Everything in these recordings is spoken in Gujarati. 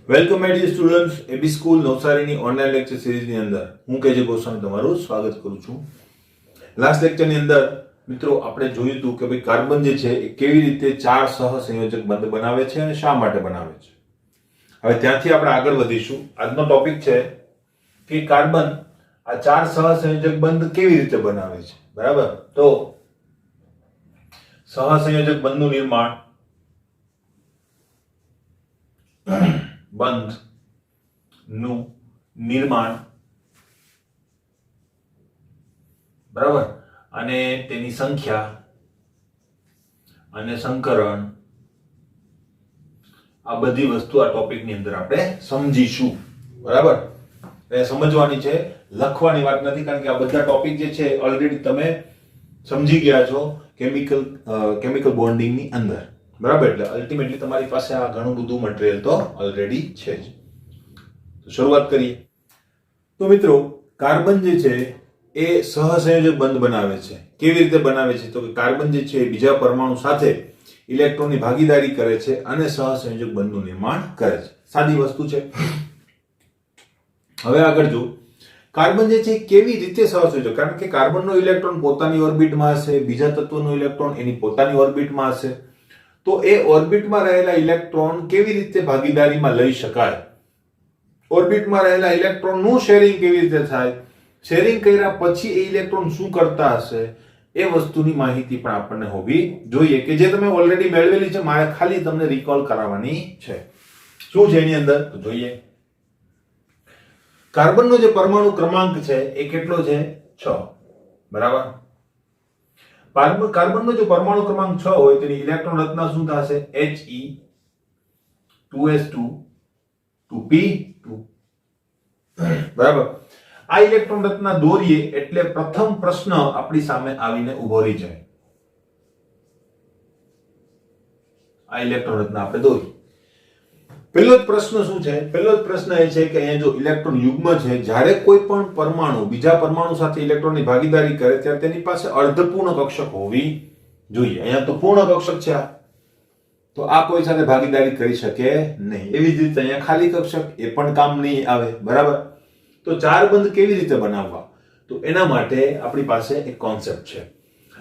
Welcome my dear students AB school નવસારીની ઓનલાઈન લેક્ચર સિરીઝની અંદર હું કેજે ગોસ્વામી તમારું સ્વાગત કરું છું. લાસ્ટ લેક્ચરની અંદર મિત્રો આપણે જોયું હતું કે ભાઈ કાર્બન જે છે એ કેવી રીતે ચાર સહસંયોજક બંધ બનાવે છે અને શા માટે બનાવે છે. હવે ત્યાંથી આપણે આગળ વધીશું. આજનો ટોપિક છે કે કાર્બન આ ચાર સહસંયોજક બંધ કેવી રીતે બનાવે છે. બરાબર, તો સહસંયોજક બંધનું નિર્માણ બરાબર અને તેની સંખ્યા અને સંકરણ આ બધી વસ્તુ આ ટોપિકની અંદર આપણે સમજીશું. બરાબર, એ સમજવાની છે, લખવાની વાત નથી, કારણ કે આ બધા ટોપિક જે છે ઓલરેડી તમે સમજી ગયા છો કેમિકલ બોન્ડિંગની અંદર. બરાબર, એટલે અલ્ટિમેટલી તમારી પાસે આ ઘણું બધું મટીરીયલ તો ઓલરેડી છે જ. તો શરૂઆત કરીએ. તો મિત્રો, કાર્બન જે છે એ સહસંયોજક બંધ બનાવે છે. કેવી રીતે બનાવે છે? તો કે કાર્બન જે છે એ બીજા પરમાણુ સાથે ઇલેક્ટ્રોનની ભાગીદારી કરે છે અને સહસંયોજક બંધનું નિર્માણ કરે છે. સાદી વસ્તુ છે. હવે આગળ જો, કાર્બન જે છે કેવી રીતે સહસંયોજક, કારણ કે કાર્બનનો ઇલેક્ટ્રોન પોતાની ઓર્બિટમાં હશે, બીજા તત્વનો ઇલેક્ટ્રોન એની પોતાની ઓર્બિટમાં હશે. તો એ ઓર્બિટમાં રહેલા ઇલેક્ટ્રોન કેવી રીતે ભાગીદારીમાં લઈ શકાય? ઓર્બિટમાં રહેલા ઇલેક્ટ્રોનનું શેરિંગ કેવી રીતે થાય? શેરિંગ કર્યા પછી એ ઇલેક્ટ્રોન શું કરતા હશે? એ વસ્તુની માહિતી પણ આપણને હોવી જોઈએ, કે જે તમે ઓલરેડી મેળવેલી છે. મારે ખાલી તમને રિકોલ કરાવવાની છે. શું છે એની અંદર તો જોઈએ. કાર્બનનો જે પરમાણુ ક્રમાંક છે એ કેટલો છે? 6. બરાબર, કાર્બનનો જો પરમાણુ ક્રમાંક 6 હોય તેની ઇલેક્ટ્રોન રચના શું થશે? He 2s2 2p2. બરાબર, આ ઇલેક્ટ્રોન રચના દોરીએ એટલે પ્રથમ પ્રશ્ન આપણી સામે આવીને ઉભો રહી જાય. આ ઇલેક્ટ્રોન રચના આપણે દોરી. પહેલો જ પ્રશ્ન શું છે? પહેલો જ પ્રશ્ન એ છે કે અહીંયા જો ઇલેક્ટ્રોન યુગ્મ છે, જ્યારે કોઈ પણ પરમાણુ બીજા પરમાણુ સાથે ઇલેક્ટ્રોનની ભાગીદારી કરે ત્યારે તેની પાસે અર્ધપૂર્ણ કક્ષક હોવી જોઈએ. અહીંયા તો પૂર્ણ કક્ષક છે, તો આ કોઈ સાથે ભાગીદારી કરી શકે નહીં. એવી જ રીતે અહીંયા ખાલી કક્ષક, એ પણ કામ નહીં આવે. બરાબર, તો ચાર બંધ કેવી રીતે બનાવવા? તો એના માટે આપણી પાસે એક કોન્સેપ્ટ છે.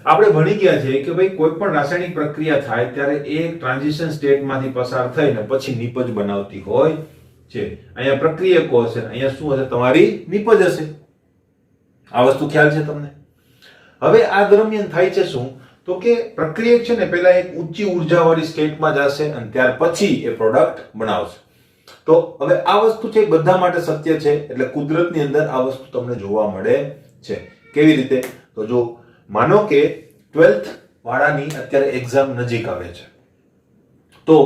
આપણે ભણી ગયા છે કે ભાઈ કોઈ પણ રાસાયણિક પ્રક્રિયા થાય ત્યારે એ ટ્રાન્ઝિશન સ્ટેટમાંથી પસાર થઈને પછી નિપજ બનાવતી હોય છે. અહીંયા પ્રક્રિયકો હશે, અહીંયા શું હશે? તમારી નિપજ હશે. આ વસ્તુ ખ્યાલ છે તમને? હવે આ દરમિયાન થાય છે શું? તો કે પ્રક્રિયક છે ને પહેલા એક ઊંચી ઉર્જાવાળી સ્ટેટમાં જશે અને ત્યાર પછી એ પ્રોડક્ટ બનાવશે. તો હવે આ વસ્તુ છે બધા માટે સત્ય છે, એટલે કુદરતની અંદર આ વસ્તુ તમને જોવા મળે છે. કેવી રીતે? તો જો માનો કે 12th વાળાની અત્યારે એક્ઝામ નજીક આવે છે, તો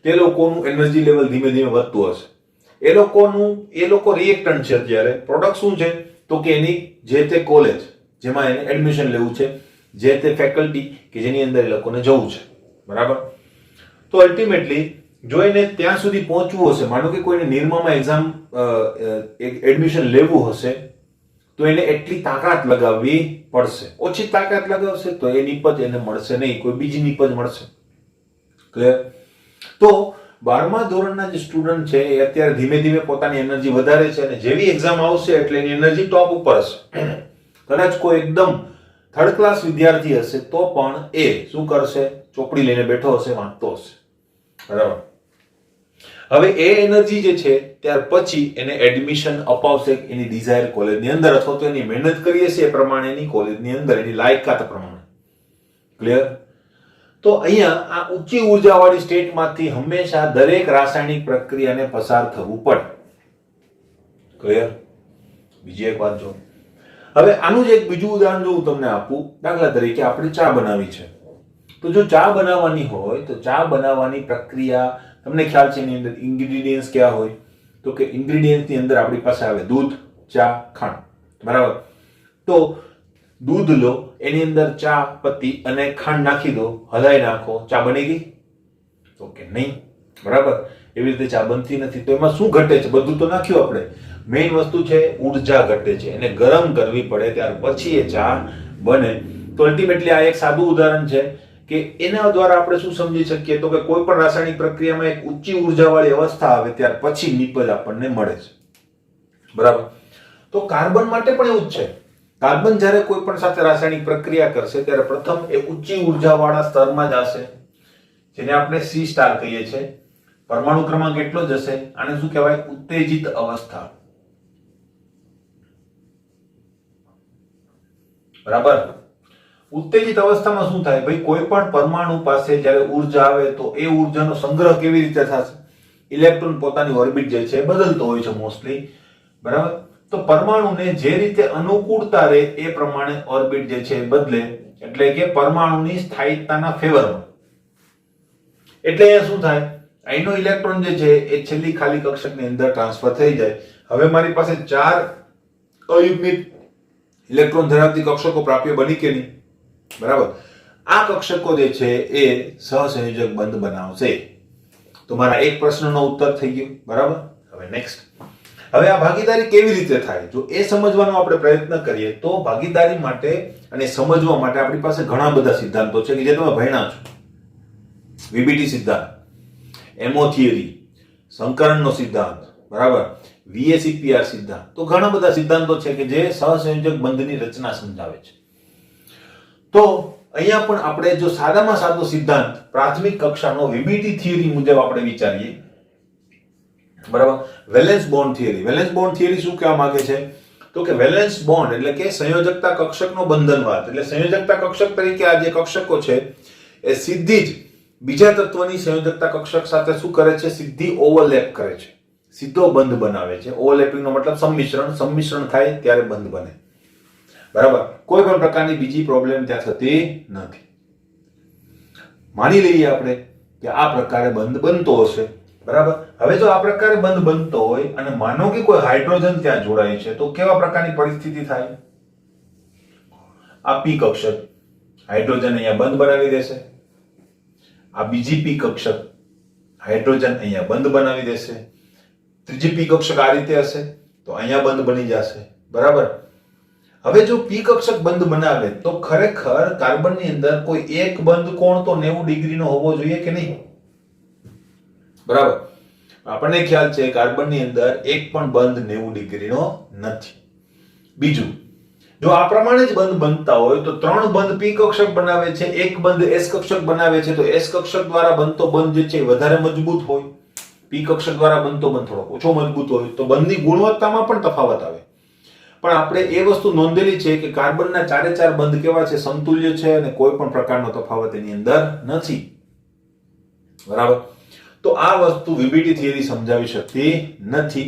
તે લોકોનું એનર્જી લેવલ ધીમે ધીમે વધતું હશે. એ લોકો રિએક્ટન્ટ છે. અત્યારે પ્રોડક્ટ શું છે? તો કે એની જે તે કોલેજ જેમાં એને એડમિશન લેવું છે, જે તે ફેકલ્ટી કે જેની અંદર એ લોકોને જવું છે. બરાબર, તો અલ્ટિમેટલી જો એને ત્યાં સુધી પહોંચવું હશે, માનો કે કોઈને નિરમામાં એક્ઝામ એડમિશન લેવું હશે, તો એને એટલી તાકાત લગાવવી પડશે. ઓછી તાકાત લગાવશે તો એ નિપજ એને મળશે નહીં, કોઈ બીજી નિપજ મળશે. ક્લિયર? તો 12મા ધોરણના જે સ્ટુડન્ટ છે એ અત્યારે ધીમે ધીમે પોતાની એનર્જી વધારે છે, અને જેવી એક્ઝામ આવશે એટલે એની એનર્જી ટોપ ઉપર હશે. કદાચ કોઈ એકદમ થર્ડ ક્લાસ વિદ્યાર્થી હશે તો પણ એ શું કરશે? ચોપડી લઈને બેઠો હશે, વાંચતો હશે. બરાબર, હવે એ એનર્જી જે છે ત્યાર પછી એને એડમિશન અપાવશે એની ડિઝાયર કોલેજની અંદર, અથવા તો એની મહેનત કરીએ છે એ પ્રમાણેની કોલેજની અંદર, એની લાયકાત પ્રમાણે. ક્લિયર? તો અહીંયા આ ઊંચી ઉર્જાવાળી સ્ટેટમાંથી હંમેશા દરેક રાસાયણિક પ્રક્રિયાને પસાર થવું પડે. ક્લિયર? બીજી એક વાત જો, હવે આનું જ એક બીજું ઉદાહરણ જો હું તમને આપું. દાખલા તરીકે આપણે ચા બનાવી છે, તો જો ચા બનાવવાની હોય તો ચા બનાવવાની પ્રક્રિયા તમને ખ્યાલ છે એની અંદર ઇન્ગ્રેડિયન્ટ્સ કયા હોય? તો કે ઇન્ગ્રેડિયન્ટ્સ ની અંદર આપણી પાસે આવે દૂધ, ચા, ખાંડ. બરાબર, તો દૂધ લો, એની અંદર ચા પત્તી અને ખાંડ નાખી દો, હલાઈ નાખો, ચા બની ગઈ? તો કે નહીં. બરાબર, એવી રીતે ચા બનતી નથી. તો એમાં શું ઘટે છે? બધું તો નાખ્યું આપણે. મેઇન વસ્તુ છે ઉર્જા ઘટે છે, એને ગરમ કરવી પડે, ત્યાર પછી એ ચા બને. તો અલ્ટિમેટલી આ એક સાદું ઉદાહરણ છે કે એના દ્વારા આપણે શું સમજી શકીએ તો કે કોઈ પણ રાસાયણિક પ્રક્રિયામાં એક ઊંચી ઉર્જાવાળી અવસ્થા આવે ત્યાર પછી નિપજ આપણને મળે છે. બરાબર. તો કાર્બન માટે પણ એવું જ છે. કાર્બન જ્યારે કોઈ પણ સાથે રાસાયણિક પ્રક્રિયા કરશે ત્યારે પ્રથમ એ ઊંચી ઉર્જાવાળા સ્તરમાં જશે, જેને આપણે C સ્ટાર કહીએ છીએ. પરમાણુ ક્રમાંક એટલો જ હશે. આને શું કહેવાય? ઉત્તેજિત અવસ્થા. બરાબર. ઉત્તેજિત અવસ્થામાં શું થાય ભાઈ? કોઈ પણ પરમાણુ પાસે જ્યારે ઉર્જા આવે તો એ ઉર્જાનો સંગ્રહ કેવી રીતે થશે? ઇલેક્ટ્રોન પોતાની ઓર્બિટ જે છે બદલતો હોય છે મોસ્ટલી. બરાબર. તો પરમાણુને જે રીતે અનુકૂળતા રહે એ પ્રમાણે ઓર્બિટ જે છે બદલે, એટલે કે પરમાણુની સ્થાયિકતાના ફેવરમાં. એટલે અહીંયા શું થાય? અહીંનો ઇલેક્ટ્રોન જે છે એ છેલ્લી ખાલી કક્ષકની અંદર ટ્રાન્સફર થઈ જાય. હવે મારી પાસે 4 અયુગ્મિત ઇલેક્ટ્રોન ધરાવતી કક્ષકો પ્રાપ્ય બની કે નહીં? બરાબર. આ કક્ષકો જે છે એ સહસંયોજક બંધ બનાવશે. તો મારા એક પ્રશ્નનો ઉત્તર થઈ ગયો. બરાબર. હવે નેક્સ્ટ. હવે આ ભાગીદારી કેવી રીતે થાય? જો એ સમજવાનો આપણે પ્રયત્ન કરીએ તો ભાગીદારી માટે અને સમજવા માટે આપણી પાસે ઘણા બધા સિદ્ધાંતો છે કે જે તમે ભણ્યા છો. VBT સિદ્ધાંત, એમો થિયરી, સંકરણનો સિદ્ધાંત, બરાબર, VACPR સિદ્ધાંત. તો ઘણા બધા સિદ્ધાંતો છે કે જે સહસંયોજક બંધની રચના સમજાવે છે. તો અહીંયા પણ આપણે જો સાદામાં સાદો સિદ્ધાંત પ્રાથમિક કક્ષાનો VBT થિયરી મુજબ આપણે વિચારીએ, બરાબર, valence bond theory. Valence bond theory શું કહેવા માંગે છે? તો કે વેલેન્સ બોન્ડ એટલે કે સંયોજકતા કક્ષકનો બંધનવાદ. એટલે સંયોજકતા કક્ષક તરીકે આ જે કક્ષકો છે એ સીધી જ બીજા તત્વની સંયોજકતા કક્ષક સાથે શું કરે છે? સીધી ઓવરલેપ કરે છે, સીધો બંધ બનાવે છે. ઓવરલેપિંગનો મતલબ સંમિશ્રણ થાય ત્યારે બંધ બને. બરાબર. કોઈ પણ પ્રકારની બીજી પ્રોબ્લેમ ત્યાં થતી નથી. માની લઈએ આપણે કે આ પ્રકારે બંધ બનતો હશે. બરાબર. હવે જો આ પ્રકારે બંધ બનતો હોય અને માનો કે કોઈ હાઇડ્રોજન ત્યાં જોડાય છે તો કેવા પ્રકારની પરિસ્થિતિ થાય? આ P કક્ષક હાઇડ્રોજન અહીંયા બંધ બનાવી દેશે. આ બીજી P કક્ષક હાઇડ્રોજન અહીંયા બંધ બનાવી દેશે. ત્રીજી P કક્ષક આ રીતે હશે તો અહીંયા બંધ બની જશે. બરાબર. હવે જો P કક્ષક બંધ બનાવે તો ખરેખર કાર્બનની અંદર કોઈ એક બંધ કોણ તો 90 ડિગ્રીનો હોવો જોઈએ કે નહીં? બરાબર. આપણને ખ્યાલ છે કાર્બનની અંદર એક પણ બંધ 90 ડિગ્રીનો નથી. બીજું, જો આ પ્રમાણે જ બંધ બનતા હોય તો 3 બંધ P કક્ષક બનાવે છે, એક બંધ S કક્ષક બનાવે છે, તો S કક્ષક દ્વારા બનતો બંધ જે છે વધારે મજબૂત હોય, P કક્ષક દ્વારા બનતો બંધ થોડો ઓછો મજબૂત હોય, તો બંધની ગુણવત્તામાં પણ તફાવત આવે. પણ આપણે એ વસ્તુ નોંધેલી છે કે કાર્બનના 4 બંધ કેવા છે? સમતુલ્ય છે અને કોઈ પણ પ્રકારનો તફાવત એની અંદર નથી. બરાબર. તો આ વસ્તુ VBT થિયરી સમજાવી શકતી નથી.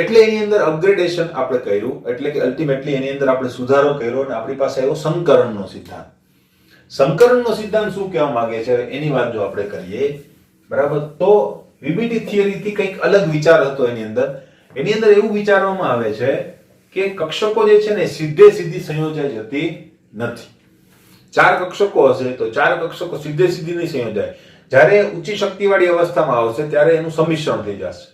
એટલે એની અંદર અપગ્રેડેશન આપણે કર્યું, એટલે કે અલ્ટિમેટલી એની અંદર આપણે સુધારો કર્યો અને આપણી પાસે આવ્યો સંકરણનો સિદ્ધાંત. સંકરણનો સિદ્ધાંત શું કહેવા માંગે છે એની વાત જો આપણે કરીએ, બરાબર, તો VBT થિયરી થી કંઈક અલગ વિચાર હતો એની અંદર. એની અંદર એવું વિચારવામાં આવે છે કે કક્ષકો જે છે ને સીધી સંયોજાઈ જતી નથી. 4 કક્ષકો હશે તો 4 કક્ષકો સીધી નહીં સંયોજાય. જ્યારે ઊંચી શક્તિવાળી અવસ્થામાં આવશે ત્યારે એનું સંમિશ્રણ થઈ જશે.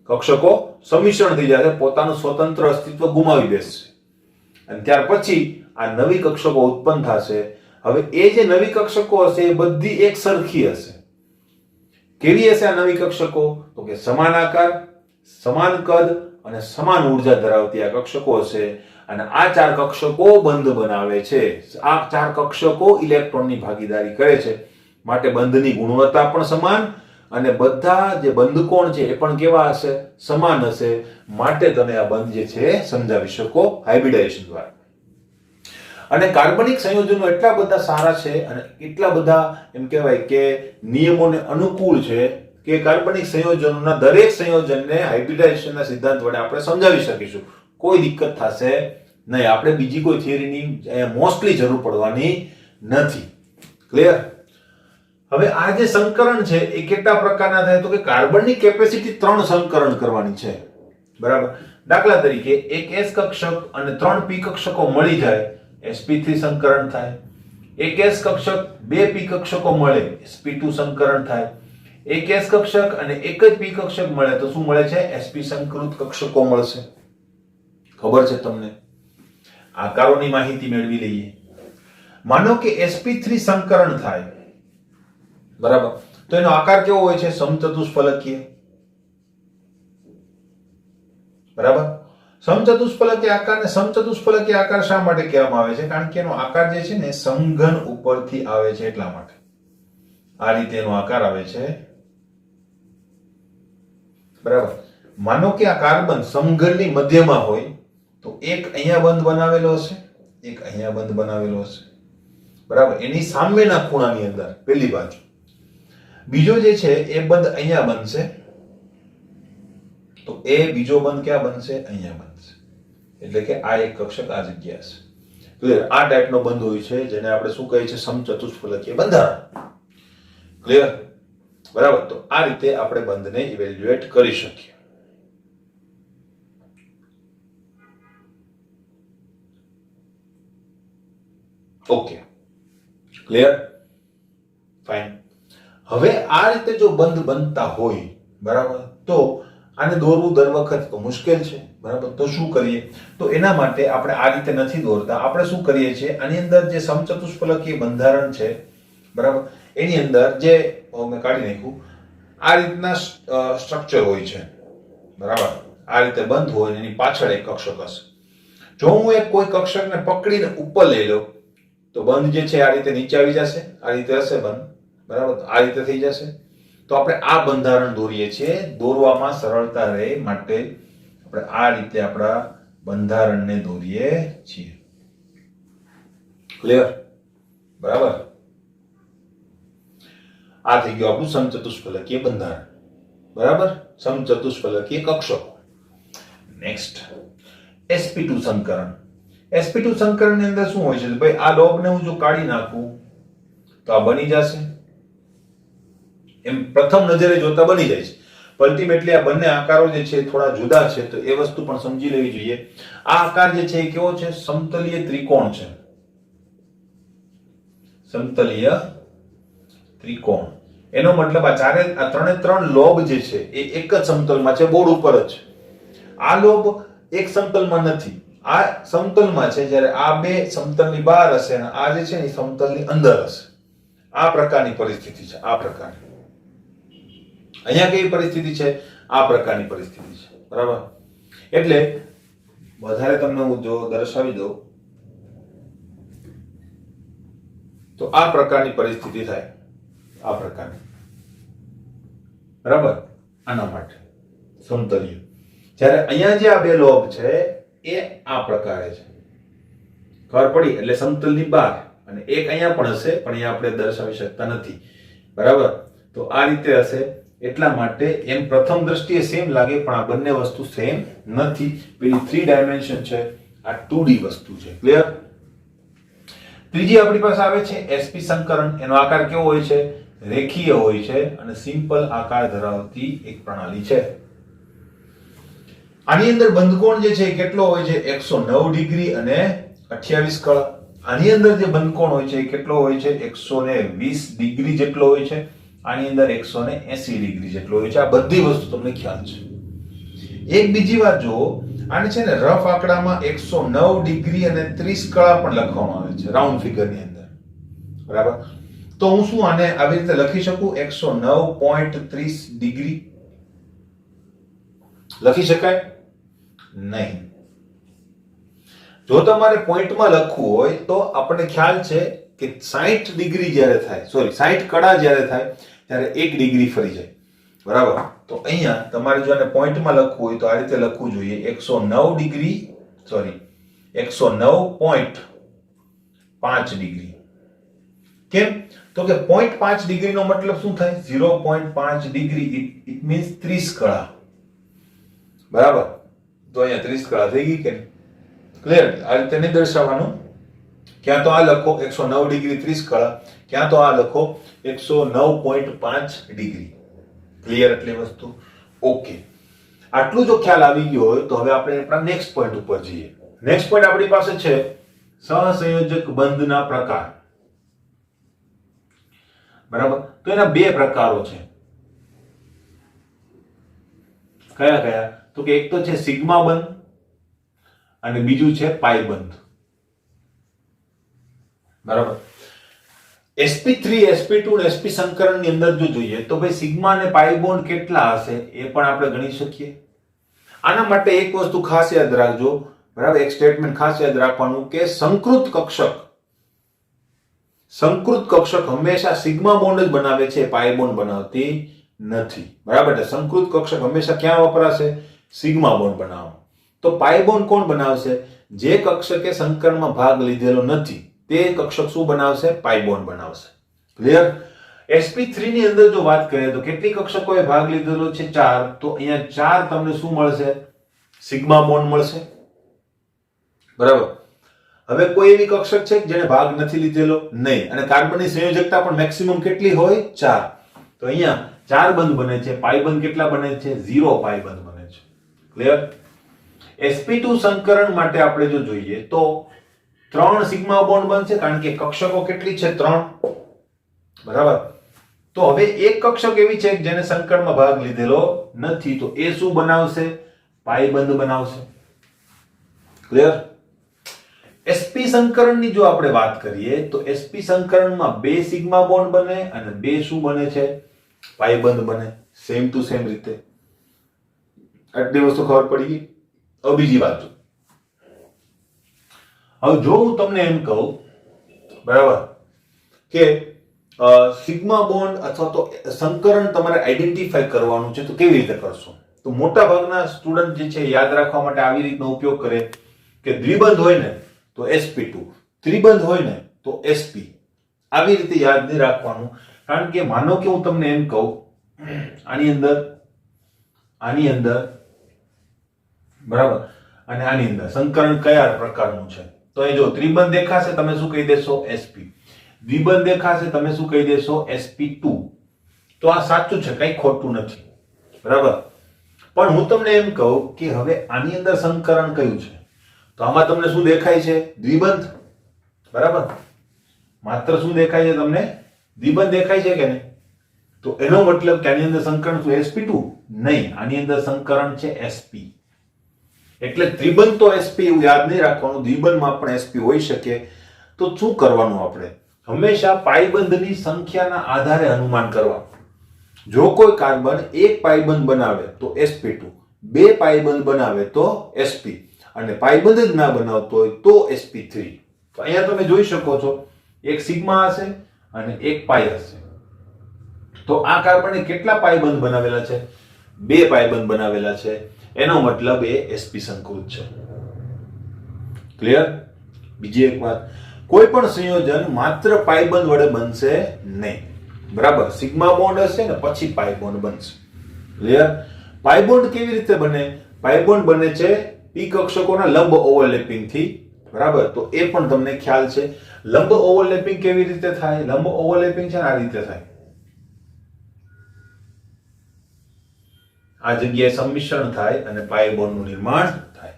કક્ષકો સંમિશ્રણ થઈ જશે, પોતાનું સ્વતંત્ર અસ્તિત્વ ગુમાવી દેશે અને ત્યાર પછી આ નવી કક્ષકો ઉત્પન્ન થશે. હવે એ જે નવી કક્ષકો હશે એ બધી એક સરખી હશે. કેવી હશે આ નવી કક્ષકો? તો કે સમાન આકાર, સમાન કદ અને સમાન ઉર્જા ધરાવતી આ કક્ષકો હશે. અને આ 4 કક્ષકો બંધ બનાવે છે. આ 4 કક્ષકો ઇલેક્ટ્રોનની ભાગીદારી કરે છે. માટે બંધની ગુણવત્તા પણ સમાન અને બધા જે બંધ કોણ છે એ પણ કેવા હશે? સમાન હશે. માટે તમે આ બંધ જે છે સમજાવી શકો હાઇબ્રિડાઇઝેશન દ્વારા. અને કાર્બનિક સંયોજનો એટલા બધા સારા છે અને એટલા બધા એમ કહેવાય કે નિયમોને અનુકૂળ છે કે કાર્બનિક સંયોજનોના દરેક સંયોજનને હાઇબ્રિડાઇઝેશનના સિદ્ધાંત વડે આપણે સમજાવી શકીશું. કોઈ દિક્કત થશે નહીં. આપણે બીજી કોઈ થિયરીની મોસ્ટલી જરૂર પડવાની નથી. ક્લિયર? હવે આ જે સંકરણ છે એ કેટલા પ્રકારના થાય? તો કે કાર્બનની કેપેસિટી 3 સંકરણ કરવાની છે. બરાબર. દાખલા તરીકે એક S કક્ષક અને 3 P કક્ષકો મળી જાય, sp3 સંકરણ થાય. એક S કક્ષક 2 P કક્ષકો મળે, sp2 સંકરણ થાય. એક S કક્ષક અને એક જ P કક્ષક મળે તો શું મળે છે? sp સંકૃત કક્ષકો મળશે. ખબર છે તમને? આકારોની માહિતી મેળવી લઈએ. માનો કે sp3 સંકરણ થાય, બરાબર, તો એનો આકાર કેવો હોય છે? સમચતુષ્ફલકીય, બરાબર. સમચતુષ્ફલકીય આકારને સમચતુષ્ફલકીય આકાર શા માટે કહેવામાં આવે છે? કારણ કે એનો આકાર જે છે ને સમઘન ઉપરથી આવે છે, એટલા માટે આ રીતે એનો આકાર આવે છે, બરાબર. માનો કે આ કાર્બન સમઘનની મધ્યમાં હોય તો એક અહીંયા બંધ બનાવેલો હશે, એક અહીંયા બંધ બનાવેલો હશે, બરાબર. એની સામેના ખૂણાની અંદર પેલી બાજુ બીજો જે છે એ બંધ અહીંયા બનશે, તો એ બીજો બંધ ક્યાં બનશે? અહીંયા બનશે. એટલે કે આ એક કક્ષક આ જગ્યા છે. ક્લિયર? આ ટાઈપનો બંધ હોય છે જેને આપણે શું કહીએ છીએ? સમચતુષ્ફલકીય બંધારણ. ક્લિયર? બરાબર. તો આ રીતે આપણે બંધને ઇવેલ્યુએટ કરી શકીએ. Okay, clear? ફાઇન. હવે આ રીતે જો બંધ બનતા હોય, બરાબર, તો આને દોરવું દર વખત તો મુશ્કેલ છે, બરાબર. તો શું કરીએ? તો એના માટે આપણે આ રીતે નથી દોરતા. આપણે શું કરીએ છીએ? આની અંદર જે સમચતુષ્ફલકીય બંધારણ છે, બરાબર, એની અંદર જે મેં કાઢી નાખ્યું, આ રીતના સ્ટ્રક્ચર હોય છે, બરાબર. આ રીતે બંધ હોય, એની પાછળ એક કક્ષક હશે. જો હું એક કોઈ કક્ષકને પકડીને ઉપર લઈ લઉં તો બંધ જે છે આ રીતે નીચે આવી જશે, આ રીતે હશે બંધ, બરાબર. આ રીતે થઈ જશે. તો આપણે આ બંધારણ દોરીએ છીએ. દોરવામાં સરળતા રહે માટે આપણે આ રીતે આપણા બંધારણને દોરીએ છીએ. ક્લિયર? બરાબર. આ થઈ ગયું આપણું સમચતુષ્ફલકીય બંધારણ, બરાબર. સમચતુષ્ફલકીય કક્ષકો. Next, sp2 સંકરણ. sp2 સંકરણની અંદર શું હોય છે? ભાઈ આ લોબને હું જો કાઢી નાખું તો આ બની જશે. એમ પ્રથમ નજરે જોતા બની જાય છે. અલ્ટિમેટલી આ બંને આકારો જે છે થોડા જુદા છે, તો એ વસ્તુ પણ સમજી લેવી જોઈએ. આ આકાર જે છે એ કેવો છે? સમતલીય ત્રિકોણ છે. સમતલીય ત્રિકોણ એનો મતલબ આ ત્રણે ત્રણ લોબ જે છે એ એક જ સમતલમાં છે, બોર્ડ ઉપર જ છે. આ લોબ એક સમતલમાં નથી, આ સમતલમાં છે, જ્યારે આ બે સમતલની બહાર હશે અને આ જે છે ને સમતલની અંદર હશે. આ પ્રકારની પરિસ્થિતિ છે. આ પ્રકારની અહીંયા કેવી પરિસ્થિતિ છે? આ પ્રકારની પરિસ્થિતિ છે, બરાબર. એટલે વધારે તમને હું જો દર્શાવી દઉં તો આ પ્રકારની પરિસ્થિતિ થાય, આ પ્રકારની, બરાબર. આના માટે સમતલીય. જ્યારે અહીંયા જે આ બે લોબ છે એ આ પ્રકારે છે. ખબર પડી? એટલે સમતલની બહાર, અને એક અહીંયા પણ હશે, પણ અહીંયા આપણે દર્શાવી શકતા નથી, બરાબર. તો આ રીતે હશે. એટલા માટે એમ પ્રથમ દ્રષ્ટિએ સેમ લાગે, પણ આ બંને વસ્તુ સેમ નથી. પેલી 3 ડાયમેન્શન છે, આ 2D વસ્તુ છે. ક્લિયર? ત્રીજી આપણી પાસે આવે છે sp સંકરણ. એનો આકાર કેવો હોય છે? રેખીય હોય છે અને સિમ્પલ આકાર ધરાવતી એક પ્રણાલી છે. આની અંદર બંધકોણ જે છે કેટલો હોય છે? 109 ડિગ્રી અને 28 કળા. આની અંદર જે બંધકોણ હોય છે એ કેટલો હોય છે? 120 ડિગ્રી જેટલો હોય છે. આની અંદર 180 ડિગ્રી જેટલો હોય છે. આ બધી વસ્તુ તમને ખ્યાલ છે. એક બીજી વાત જો, આને છે ને રફ આંકડામાં 109 ડિગ્રી અને 30 કળા પણ લખવામાં આવે છે, રાઉન્ડ ફિગરની અંદર, બરાબર. તો હું શું આને આવી રીતે લખી શકું? 109.30 ડિગ્રી લખી શકાય? નહીં. જો તમારે પોઈન્ટમાં લખવું હોય તો આપણને ખ્યાલ છે કે 60 ડિગ્રી જ્યારે થાય, 60 કળા જ્યારે થાય ત્યારે 1 ડિગ્રી ફરી જાય, બરાબર. તો અહીંયા તમારે જો આને પોઈન્ટમાં લખવું હોય તો આ રીતે લખવું જોઈએ 109 ડિગ્રી, 109.5 ડિગ્રી. કેમ? તો કે 0.5 ડિગ્રીનો મતલબ શું થાય? 0.5 ડિગ્રી, ઇટ મીન્સ 30 કળા, બરાબર. તો અહીંયા 30 કળા થઈ ગઈ કે? ક્લિયર? આ રીતે નહીં દર્શાવવાનું. ક્યાં તો આ લખો 109 ડિગ્રી 30 કળા, ક્યાં તો આ લખો 109.5 ડિગ્રી. ક્લિયર? એટલી વસ્તુ ઓકે. આટલું જો ખ્યાલ આવી ગયો હોય તો હવે આપણે આપણા નેક્સ્ટ પોઈન્ટ ઉપર જઈએ. નેક્સ્ટ પોઈન્ટ આપણી પાસે છે સહસંયોજક બંધના પ્રકાર, બરાબર. તો એના બે પ્રકારો છે. કયા કયા? તો કે એક તો છે સિગ્મા બંધ અને બીજું છે પાઈ બંધ. બરાબર. sp3 sp2 અને sp સંકરણની અંદર જો જોઈએ તો ભાઈ સિગ્મા અને પાઈ બોન્ડ કેટલા હશે એ પણ આપણે ગણી શકીએ. આના માટે એક વસ્તુ ખાસ યાદ રાખજો, બરાબર, એક સ્ટેટમેન્ટ ખાસ યાદ રાખવાનું કે સંકૃત કક્ષક હંમેશા સિગ્મા બોન્ડ જ બનાવે છે, પાઈ બોન્ડ બનાવતી નથી. બરાબર, એટલે સંકૃત કક્ષક હંમેશા ક્યાં વપરાશે? સિગ્મા બોન્ડ બનાવવા. તો પાઈ બોન્ડ કોણ બનાવશે? જે કક્ષકે સંકરણમાં ભાગ લીધેલો નથી તે કક્ષક શું બનાવશે? પાઈ બોન્ડ બનાવશે. ક્લિયર? sp3 ની અંદર જો વાત કરીએ તો કેટલી કક્ષકોએ ભાગ લીધેલો છે? 4. તો અહીંયા 4 તમને શું મળશે? સિગ્મા બોન્ડ મળશે. બરાબર. હવે કોઈ એવી કક્ષક છે જેને ભાગ નથી લીધેલો? નહીં. અને કાર્બનની સંયોજકતા પણ મેક્સિમમ કેટલી હોય? 4. તો અહીંયા 4 બંધ બને છે. પાઈ બંધ કેટલા બને છે? 0 પાઈ બંધ બને છે. ક્લિયર? sp2 સંકરણ માટે આપણે જો જોઈએ તો 3 સિગ્મા બોન્ડ બનશે, કારણ કે કક્ષકો કેટલી છે? 3. બરાબર. તો હવે એક કક્ષક એવી છે જેને સંકરણમાં ભાગ લીધેલો નથી, તો એ શું બનાવશે? પાઈ બંધ બનાવશે. ક્લિયર? sp સંકરણની જો આપણે વાત કરીએ તો sp સંકરણમાં 2 સિગ્મા બોન્ડ બને અને 2 શું બને છે? પાઈ બંધ બને. સેમ ટુ સેમ રીતે. આટલી વસ્તુ ખબર પડી ગઈ. હવે બીજી વાત જો. હવે જો હું તમને એમ કહું, બરાબર, કે સિગ્મા બોન્ડ અથવા તો સંકરણ તમારે આઈડેન્ટિફાઈ કરવાનું છે, તો કેવી રીતે કરશો? તો મોટા ભાગના સ્ટુડન્ટ જે છે યાદ રાખવા માટે આવી રીતનો ઉપયોગ કરે કે દ્વિબંધ હોય ને તો sp2, ત્રિબંધ હોય ને તો sp. આવી રીતે યાદ નહીં રાખવાનું, કારણ કે માનો કે હું તમને એમ કહું આની અંદર બરાબર અને આની અંદર સંકરણ કયા પ્રકારનું છે, તો એ જો ત્રિબંધ દેખાશે તમે શું કહી દેશો? sp. દ્વિબંધ દેખાશે તમે શું કહી દેશો? sp2. તો આ સાચું છે, કંઈ ખોટું નથી. બરાબર. પણ હું તમને એમ કહું કે હવે આની અંદર સંકરણ કયું છે, તો આમાં તમને શું દેખાય છે? દ્વિબંધ. બરાબર. માત્ર શું દેખાય છે તમને? દ્વિબંધ દેખાય છે કે નહીં? તો એનો મતલબ કે આની અંદર સંકરણ શું? sp2? નહીં, આની અંદર સંકરણ છે sp. એટલે ત્રિબંધ તો sp એવું યાદ નહીં રાખવાનું, દ્વિબંધમાં પણ sp હોઈ શકે. તો શું કરવાનું આપણે? હંમેશા પાઈબંધની સંખ્યાના આધારે અનુમાન કરવાનું. જો કોઈ કાર્બન એક પાઈબંધ બનાવે તો sp2, 2 પાઈબંધ બનાવે તો sp, અને પાઈબંધ જ ના બનાવતો હોય તો sp3. તો અહીંયા તમે જોઈ શકો છો એક સિગ્મા હશે અને એક પાઈ હશે. તો આ કાર્બને કેટલા પાઈબંધ બનાવેલા છે? 2 પાઈબંધ બનાવેલા છે. એનો મતલબ એ sp સંકૃત છે. ક્લિયર? બીજી એક વાત, કોઈ પણ સંયોજન માત્ર પાઈબંધ વડે બનશે નહીં. બરાબર. સિગ્મા બોન્ડ હશે ને પછી પાઈ બોન્ડ બનશે. ક્લિયર? પાઈ બોન્ડ કેવી રીતે બને? પાઈ બોન્ડ બને છે p કક્ષકોના લંબ ઓવરલેપિંગ થી. બરાબર. તો એ પણ તમને ખ્યાલ છે. લંબ ઓવરલેપિંગ કેવી રીતે થાય? લંબ ઓવરલેપિંગ છે ને આ રીતે થાય. આ જગ્યાએ સંમિશ્રણ થાય અને પાઈ બોન્ડનું નિર્માણ થાય.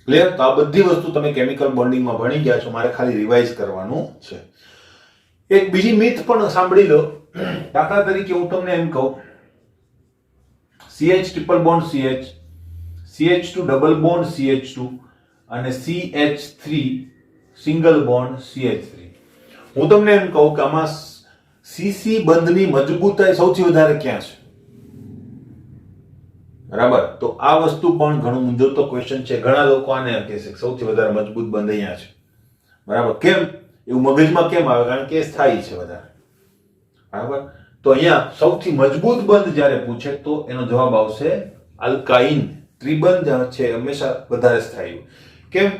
ક્લિયર? તો આ બધી વસ્તુ તમે કેમિકલ બોન્ડિંગમાં ભણી ગયા છો, મારે ખાલી રિવાઇઝ કરવાનું છે. એક બીજી મિથ પણ સાંભળી લો. દાખલા તરીકે હું તમને એમ કહું CH triple bond CH, CH2 double bond CH2 અને CH3 સિંગલ બોન્ડ CH3. હું તમને એમ કહું કે આમાં CC બંધની મજબૂતાઈ સૌથી વધારે ક્યાં છે? બરાબર. તો આ વસ્તુ પણ ઘણું મૂંઝવતો ક્વેશ્ચન છે. ઘણા લોકો આને કહે છે સૌથી વધારે મજબૂત બંધ અહીંયા છે. બરાબર. કેમ એવું મગજમાં કેમ આવે? કારણ કે સ્થાયી છે વધારે. બરાબર. તો અહીંયા સૌથી મજબૂત બંધ જ્યારે પૂછે તો એનો જવાબ આવશે આલ્કાઇન. ત્રિબંધ છે હંમેશા વધારે સ્થાયી. કેમ?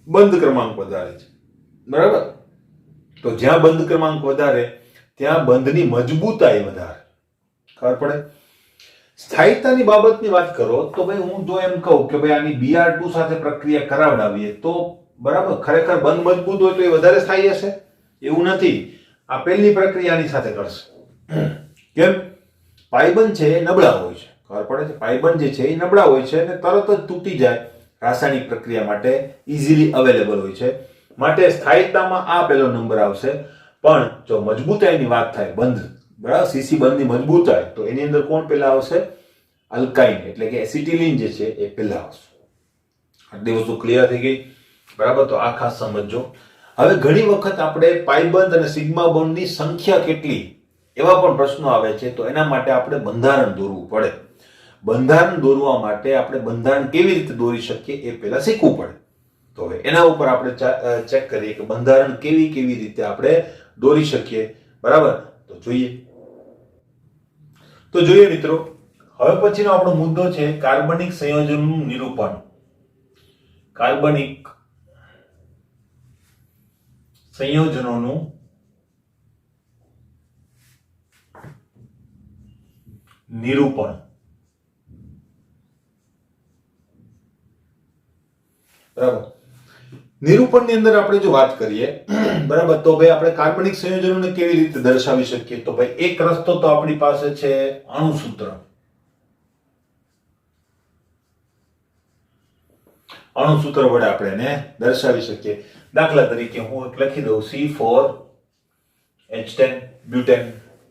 બંધ ક્રમાંક વધારે છે. બરાબર. તો જ્યાં બંધ ક્રમાંક વધારે ત્યાં બંધની મજબૂતાઈ વધારે. ખબર પડે? સ્થાયીતાની બાબતની વાત કરો તો ભાઈ હું જો એમ કહું કે ભાઈ આની Br2 સાથે પ્રક્રિયા કરાવડાવીએ તો બરાબર ખરેખર બંધ મજબૂત હોય તો એ વધારે સ્થાયી હશે? એવું નથી. આ પહેલી પ્રક્રિયાની સાથે કરશે. કેમ? પાઈબંધ છે એ નબળા હોય છે. ખબર પડે છે? પાઈબંધ જે છે એ નબળા હોય છે અને તરત જ તૂટી જાય. રાસાયણિક પ્રક્રિયા માટે ઇઝીલી અવેલેબલ હોય છે. માટે સ્થાયીતામાં આ પહેલો નંબર આવશે. પણ જો મજબૂતાઈની વાત થાય, બંધ, બરાબર, સીસી બંધની મજબૂતાઈ, તો એની અંદર કોણ પહેલા આવશે? આલ્કાઇન, એટલે કે એસિટિલિન જે છે એ પહેલા આવશે. આટલી વસ્તુ ક્લિયર થઈ ગઈ. બરાબર. તો આ ખાસ સમજો. હવે ઘણી વખત આપણે પાઈ બંધ અને સિગ્મા બોન્ડની સંખ્યા કેટલી એવા પણ પ્રશ્નો આવે છે, તો એના માટે આપણે બંધારણ દોરવું પડે. બંધારણ દોરવા માટે આપણે બંધારણ કેવી રીતે દોરી શકીએ એ પહેલા શીખવું પડે. તો હવે એના ઉપર આપણે ચેક કરીએ કે બંધારણ કેવી રીતે આપણે દોરી શકીએ. બરાબર, તો જોઈએ મિત્રો. હવે પછીનો આપણો મુદ્દો છે કાર્બનિક સંયોજનનું નિરૂપણ. કાર્બનિક સંયોજનોનું નિરૂપણ. બરાબર, નિરૂપણની અંદર આપણે જો વાત કરીએ, બરાબર, તો ભાઈ આપણે કાર્બનિક સંયોજનોને કેવી રીતે દર્શાવી શકીએ? તો ભાઈ એક રસ્તો તો આપણી પાસે છે અણુસૂત્ર. અણુસૂત્ર વડે આપણે એને દર્શાવી શકીએ. દાખલા તરીકે હું એક લખી દઉં C4H10 બ્યુટેન.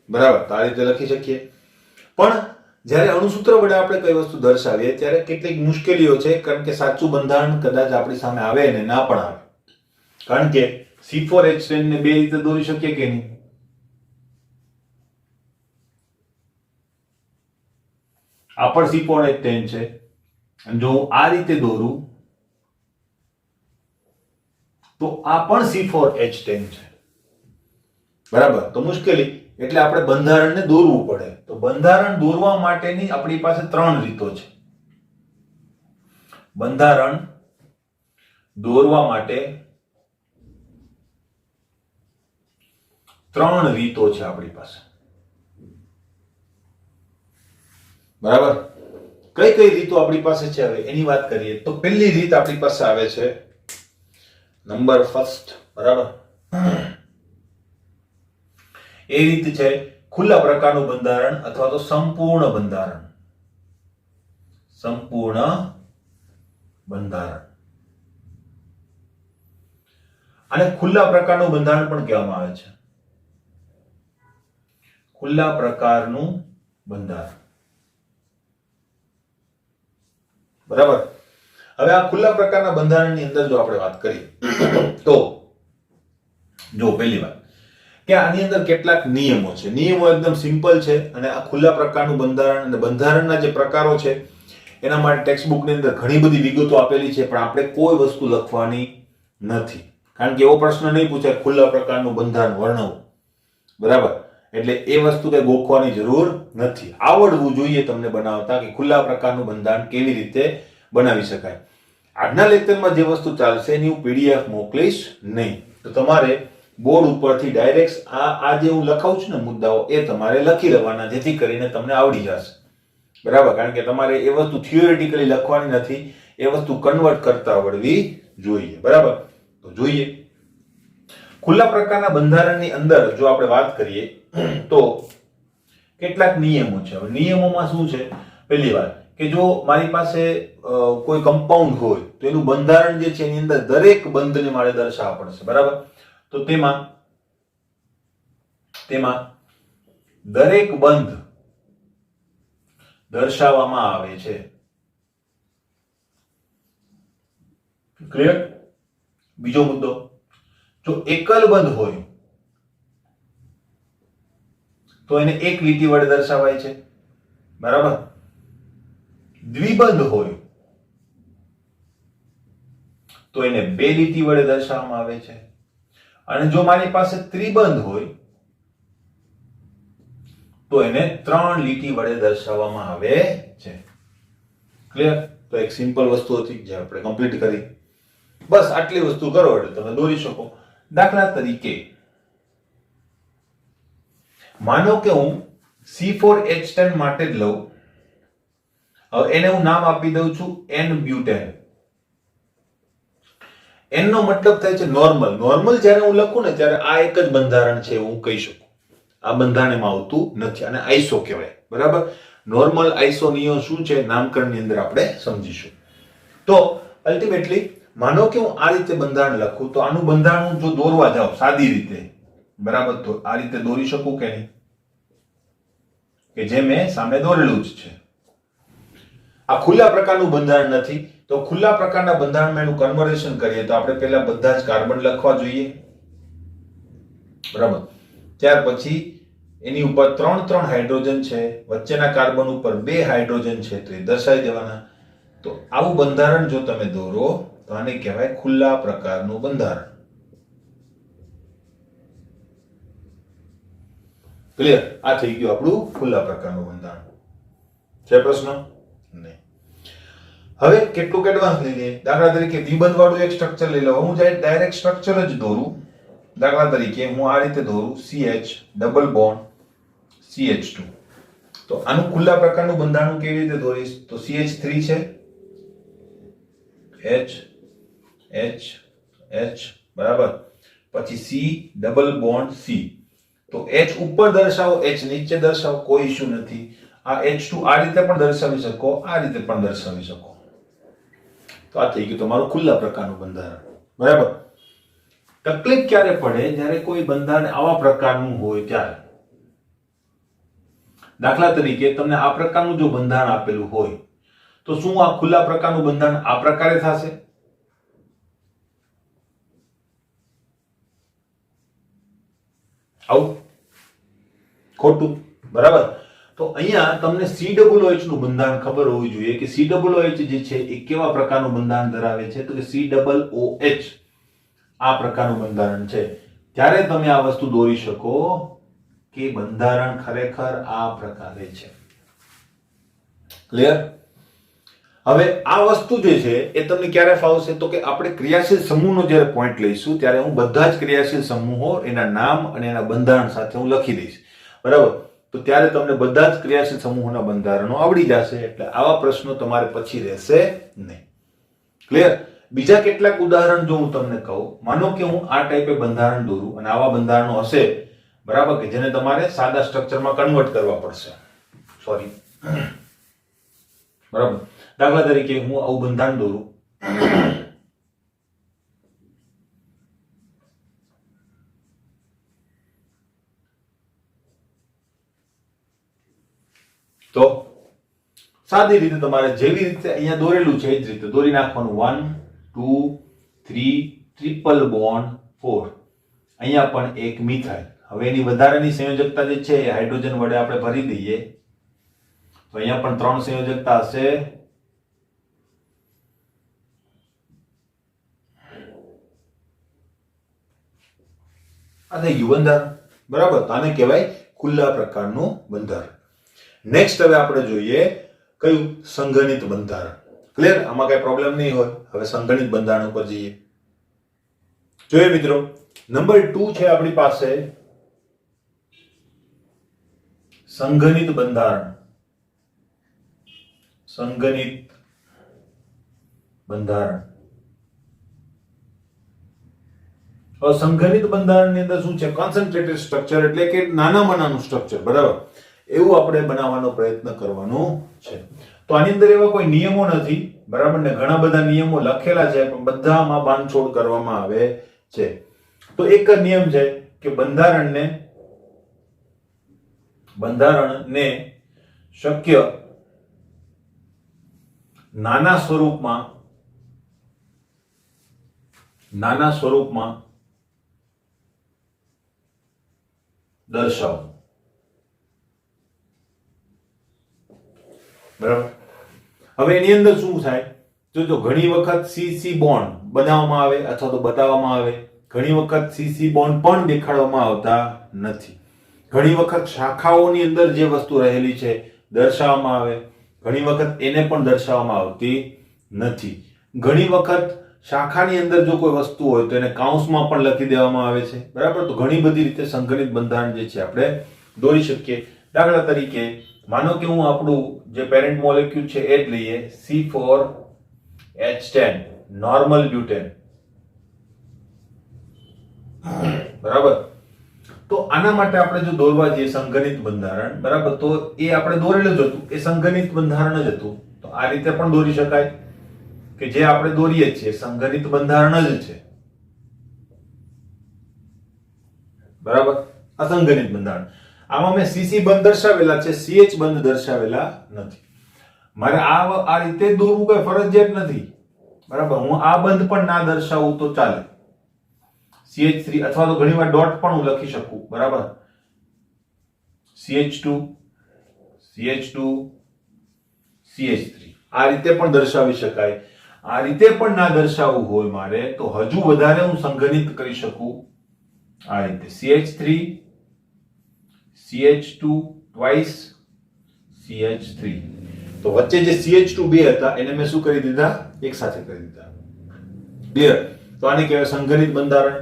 બરાબર, તો આ રીતે લખી શકીએ. પણ જ્યારે અણુસૂત્ર વડે આપણે કઈ વસ્તુ દર્શાવીએ ત્યારે કેટલીક મુશ્કેલીઓ છે, કારણ કે સાચું બંધારણ કદાચ આપણી સામે આવે ને ના પણ આવે. કારણ કે C4H10 ને બે રીતે દોરી શકીએ કે નહીં? આ પણ C4H10 છે, અને જો હું આ રીતે દોરું તો આ પણ C4H10 છે. બરાબર, તો મુશ્કેલી એટલે આપણે બંધારણને દોરવું પડે. તો બંધારણ દોરવા માટેની આપણી પાસે 3 રીતો છે. બંધારણ દોરવા માટે 3 રીતો છે આપણી પાસે. બરાબર, કઈ રીતો આપણી પાસે છે હવે એની વાત કરીએ તો પહેલી રીત આપણી પાસે આવે છે નંબર ફર્સ્ટ. બરાબર, એ રીત છે ખુલ્લા પ્રકારનું બંધારણ અથવા તો સંપૂર્ણ બંધારણ. સંપૂર્ણ બંધારણ. અને ખુલ્લા પ્રકારનું બંધારણ પણ કહેવામાં આવે છે. ખુલ્લા પ્રકારનું બંધારણ. બરાબર, હવે આ ખુલ્લા પ્રકારના બંધારણની અંદર જો આપણે વાત કરીએ તો જો પહેલી વાત કે આની અંદર કેટલાક નિયમો છે. નિયમો એકદમ સિમ્પલ છે, અને આ ખુલ્લા પ્રકારનું બંધારણ અને બંધારણના જે પ્રકારો છે એના માટે ટેક્સ્ટ બુકની અંદર ઘણી બધી વિગતો આપેલી છે, પણ આપણે કોઈ વસ્તુ લખવાની નથી, કારણ કે એવો પ્રશ્ન નહીં પૂછાય ખુલ્લા પ્રકારનું બંધારણ વર્ણવો. બરાબર, એટલે એ વસ્તુ કઈ ગોખવાની જરૂર નથી. આવડવું જોઈએ તમને બનાવતા કે ખુલ્લા પ્રકારનું બંધારણ કેવી રીતે બનાવી શકાય. આજના લેક્ચરમાં જે વસ્તુ ચાલશે એની હું PDF મોકલીશ નહીં, તો તમારે બોર્ડ ઉપરથી ડાયરેક્ટ આ જે હું લખાવું છું ને મુદ્દાઓ એ તમારે લખી લેવાના, જેથી કરીને તમને આવડી જશે. બરાબર, કારણ કે તમારે એ વસ્તુ થિયોરેટિકલી લખવાની નથી, એ વસ્તુ કન્વર્ટ કરતા આવડવી જોઈએ. બરાબર, તો જોઈએ ખુલ્લા પ્રકારના બંધારણની અંદર જો આપણે વાત કરીએ તો કેટલાક નિયમો છે. હવે નિયમોમાં શું છે? પહેલી વાત કે જો મારી પાસે કોઈ કમ્પાઉન્ડ હોય તો એનું બંધારણ જે છે એની અંદર દરેક બંધને મારે દર્શાવવા પડશે. બરાબર, તો તેમાં દરેક બંધ દર્શાવવામાં આવે છે. ક્લિયર? બીજો મુદ્દો, જો એકલ બંધ હોય તો એને એક લીટી વડે દર્શાવાય છે. બરાબર, દ્વિબંધ હોય તો એને 2 લીટી વડે દર્શાવવામાં આવે છે, અને જો મારી પાસે ત્રિબંધ હોય તો એને 3 લીટી વડે દર્શાવવામાં આવે છે. ક્લિયર? તો એક સિમ્પલ વસ્તુ હતી જે આપણે કમ્પ્લીટ કરી. બસ આટલી વસ્તુ કરો એટલે તમે દોરી શકો. દાખલા તરીકે માનો કે હું C4H10 માટે જ લઉં. હવે એને હું નામ આપી દઉં છું N બ્યુટેન. N નો મતલબ થાય છે નોર્મલ. નોર્મલ જ્યારે હું લખું ને ત્યારે આ એક જ બંધારણ છે હું કહી શકું. આ બંધારણ એમાં આવતું નથી, અને આઈસો કહેવાય. બરાબર, નોર્મલ આઈસો નિયમ શું છે નામકરણની અંદર આપણે સમજીશું. તો અલ્ટિમેટલી માનો કે હું આ રીતે બંધારણ લખું તો આનું બંધારણ હું જો દોરવા જાઉં સાદી રીતે, બરાબર, તો આ રીતે દોરી શકું કે નહીં? કે જે મેં સામે દોરેલું જ છે. આ ખુલ્લા પ્રકારનું બંધારણ નથી, તો ખુલ્લા પ્રકારના બંધારણમાં એનું કન્વર્ઝેશન કરીએ તો આપણે પહેલા બધા જ કાર્બન લખવા જોઈએ, બરાબર. ત્યાર પછી એની ઉપર 3 હાઇડ્રોજન છે, વચ્ચેના કાર્બન ઉપર 2 હાઇડ્રોજન છે, તો એ દર્શાવી દેવાના. તો આવું બંધારણ જો તમે દોરો તો આને કહેવાય ખુલ્લા પ્રકારનું બંધારણ. ક્લિયર? આ થઈ ગયું આપણું ખુલ્લા પ્રકારનું બંધારણ. છે પ્રશ્ન? નહીં. હવે કેટલુંક એડવાન્સ લઈએ. દાખલા તરીકે દ્વિબંધ વાળું એક સ્ટ્રક્ચર લઈ લો. હું જાય ડાયરેક્ટ સ્ટ્રક્ચર જ દોરું. દાખલા તરીકે હું આ રીતે દોરું, CH ડબલ બોન્ડ CH2. તો આનું ખુલ્લા પ્રકારનું બંધારણ કેવી રીતે દોરીશ? તો CH3 છે, H H H, બરાબર. પછી C ડબલ બોન્ડ C. તો H ઉપર દર્શાવો, H નીચે દર્શાવો, કોઈ ઇશ્યુ નથી. આ H2 આ રીતે પણ દર્શાવી શકો, આ રીતે પણ દર્શાવી શકો. તો આ થઈ ગયું તમારું ખુલ્લા પ્રકારનું બંધારણ, બરાબર. તકલીફ ક્યારે પડે? જ્યારે કોઈ બંધારણ આવા પ્રકારનું હોય ત્યારે. દાખલા તરીકે તમને આ પ્રકારનું જો બંધારણ આપેલું હોય તો શું આ ખુલ્લા પ્રકારનું બંધારણ આ પ્રકારે થશે? આવું ખોટું, બરાબર. તો અહીંયા તમને COOH નું બંધારણ ખબર હોવી જોઈએ કે COOH જે છે એ કેવા પ્રકારનું બંધારણ ધરાવે છે. તો કે COOH આ પ્રકારનું બંધારણ છે. ત્યારે તમે આ વસ્તુ દોરી શકો કે બંધારણ ખરેખર આ પ્રકારે છે. ક્લિયર? હવે આ વસ્તુ જે છે એ તમને ક્યારે ફાવશે? તો કે આપણે ક્રિયાશીલ સમૂહનો જ્યારે પોઈન્ટ લઈશું ત્યારે હું બધા જ ક્રિયાશીલ સમૂહો એના નામ અને એના બંધારણ સાથે હું લખી દઈશ, બરાબર. તો ત્યારે તમને બધા જ ક્રિયાશીલ સમૂહોના બંધારણો આવડી જશે. એટલે આવા પ્રશ્નો તમારે પછી રહેશે નહીં. ક્લિયર? બીજા કેટલાક ઉદાહરણ જો હું તમને કહું, માનો કે હું આ ટાઈપે બંધારણ દોરું અને આવા બંધારણો હશે, બરાબર, કે જેને તમારે સાદા સ્ટ્રક્ચરમાં કન્વર્ટ કરવા પડશે. સોરી, બરાબર. દાખલા તરીકે હું આવું બંધારણ દોરું, તો સાદી રીતે તમારે જેવી રીતે અહીંયા દોરેલું છે એ જ રીતે દોરી નાખવાનું. 1 2 3 ટ્રિપલ બોન્ડ 4. અહીંયા પણ એક મિથાઇલ. હવે એની વધારાની સંયોજકતા જે છે એ હાઇડ્રોજન વડે આપણે ભરી દઈએ તો અહીંયા પણ 3 સંયોજકતા હશે. આ થઈ ગયું બંધારણ, બરાબર. આને કહેવાય ખુલ્લા પ્રકારનું બંધારણ. નેક્સ્ટ હવે આપણે જોઈએ કયું? સંઘનિત બંધારણ. ક્લિયર? આમાં કઈ પ્રોબ્લેમ નહીં હોય. હવે સંઘનિત બંધારણ ઉપર જઈએ. જોઈએ મિત્રો, નંબર 2 છે આપણી પાસે સંઘનિત બંધારણ. સંઘનિત બંધારણ. હવે સંઘનિત બંધારણની અંદર શું છે? કોન્સન્ટ્રેટેડ સ્ટ્રક્ચર, એટલે કે નાનામાં નાનું સ્ટ્રક્ચર, બરાબર, એવું આપણે બનાવવાનો પ્રયત્ન કરવાનો છે. તો આની અંદર એવા કોઈ નિયમો નથી, બરાબર ને? ઘણા બધા નિયમો લખેલા છે પણ બધામાં બાંધછોડ કરવામાં આવે છે. તો એક જ નિયમ છે કે બંધારણને શક્ય નાના સ્વરૂપમાં દર્શાવો, બરાબર. હવે એની અંદર શું થાય? જો ઘણી વખત CC બોન્ડ બનાવવામાં આવે અથવા તો બતાવવામાં આવે, ઘણી વખત CC બોન્ડ પણ દેખાડવામાં આવતા નથી. ઘણી વખત શાખાઓની અંદર જે વસ્તુ રહેલી છે દર્શાવવામાં આવે, ઘણી વખત એને પણ દર્શાવવામાં આવતી નથી. ઘણી વખત શાખાની અંદર જો કોઈ વસ્તુ હોય તો એને કાઉન્સમાં પણ લખી દેવામાં આવે છે, બરાબર. તો ઘણી બધી રીતે સંઘનિત બંધારણ જે છે આપણે દોરી શકીએ. દાખલા તરીકે માનો કે હું આપણું જે પેરેન્ટ મોલેક્યુલ છે એ જ લઈએ, C4H10 નોર્મલ બ્યુટેન, બરાબર. તો આના માટે આપણે જો દોરવા જઈએ સંઘનિત બંધારણ, બરાબર, તો એ આપણે દોરેલું જ હતું, એ સંઘનિત બંધારણ જ હતું. તો આ રીતે પણ દોરી શકાય કે જે આપણે દોરીએ છીએ સંઘનિત બંધારણ જ છે, બરાબર. આ સંઘનિત બંધારણ. આમાં મેં CC બંધ દર્શાવેલા છે, CH બંધ દર્શાવેલા નથી. મારે આ રીતે દોરવું કઈ ફરજિયાત નથી, બરાબર, હું આ બંધ પણ ના દર્શાવું તો ચાલે, CH3, અથવા તો ઘણીવાર ડોટ પણ હું લખી શકું, બરાબર, CH2 CH2 CH3 આ રીતે પણ દર્શાવી શકાય. આ રીતે પણ ના દર્શાવવું હોય મારે તો હજુ વધારે હું સંઘનિત કરી શકું આ રીતે, CH3 CH2 twice CH3. તો વચ્ચે જે CH2 બે હતા એને મેં શું કરી દીધા, એક સાથે કરી દીધા. ક્લિયર? તો આને કહેવાય સંઘનિત બંધારણ.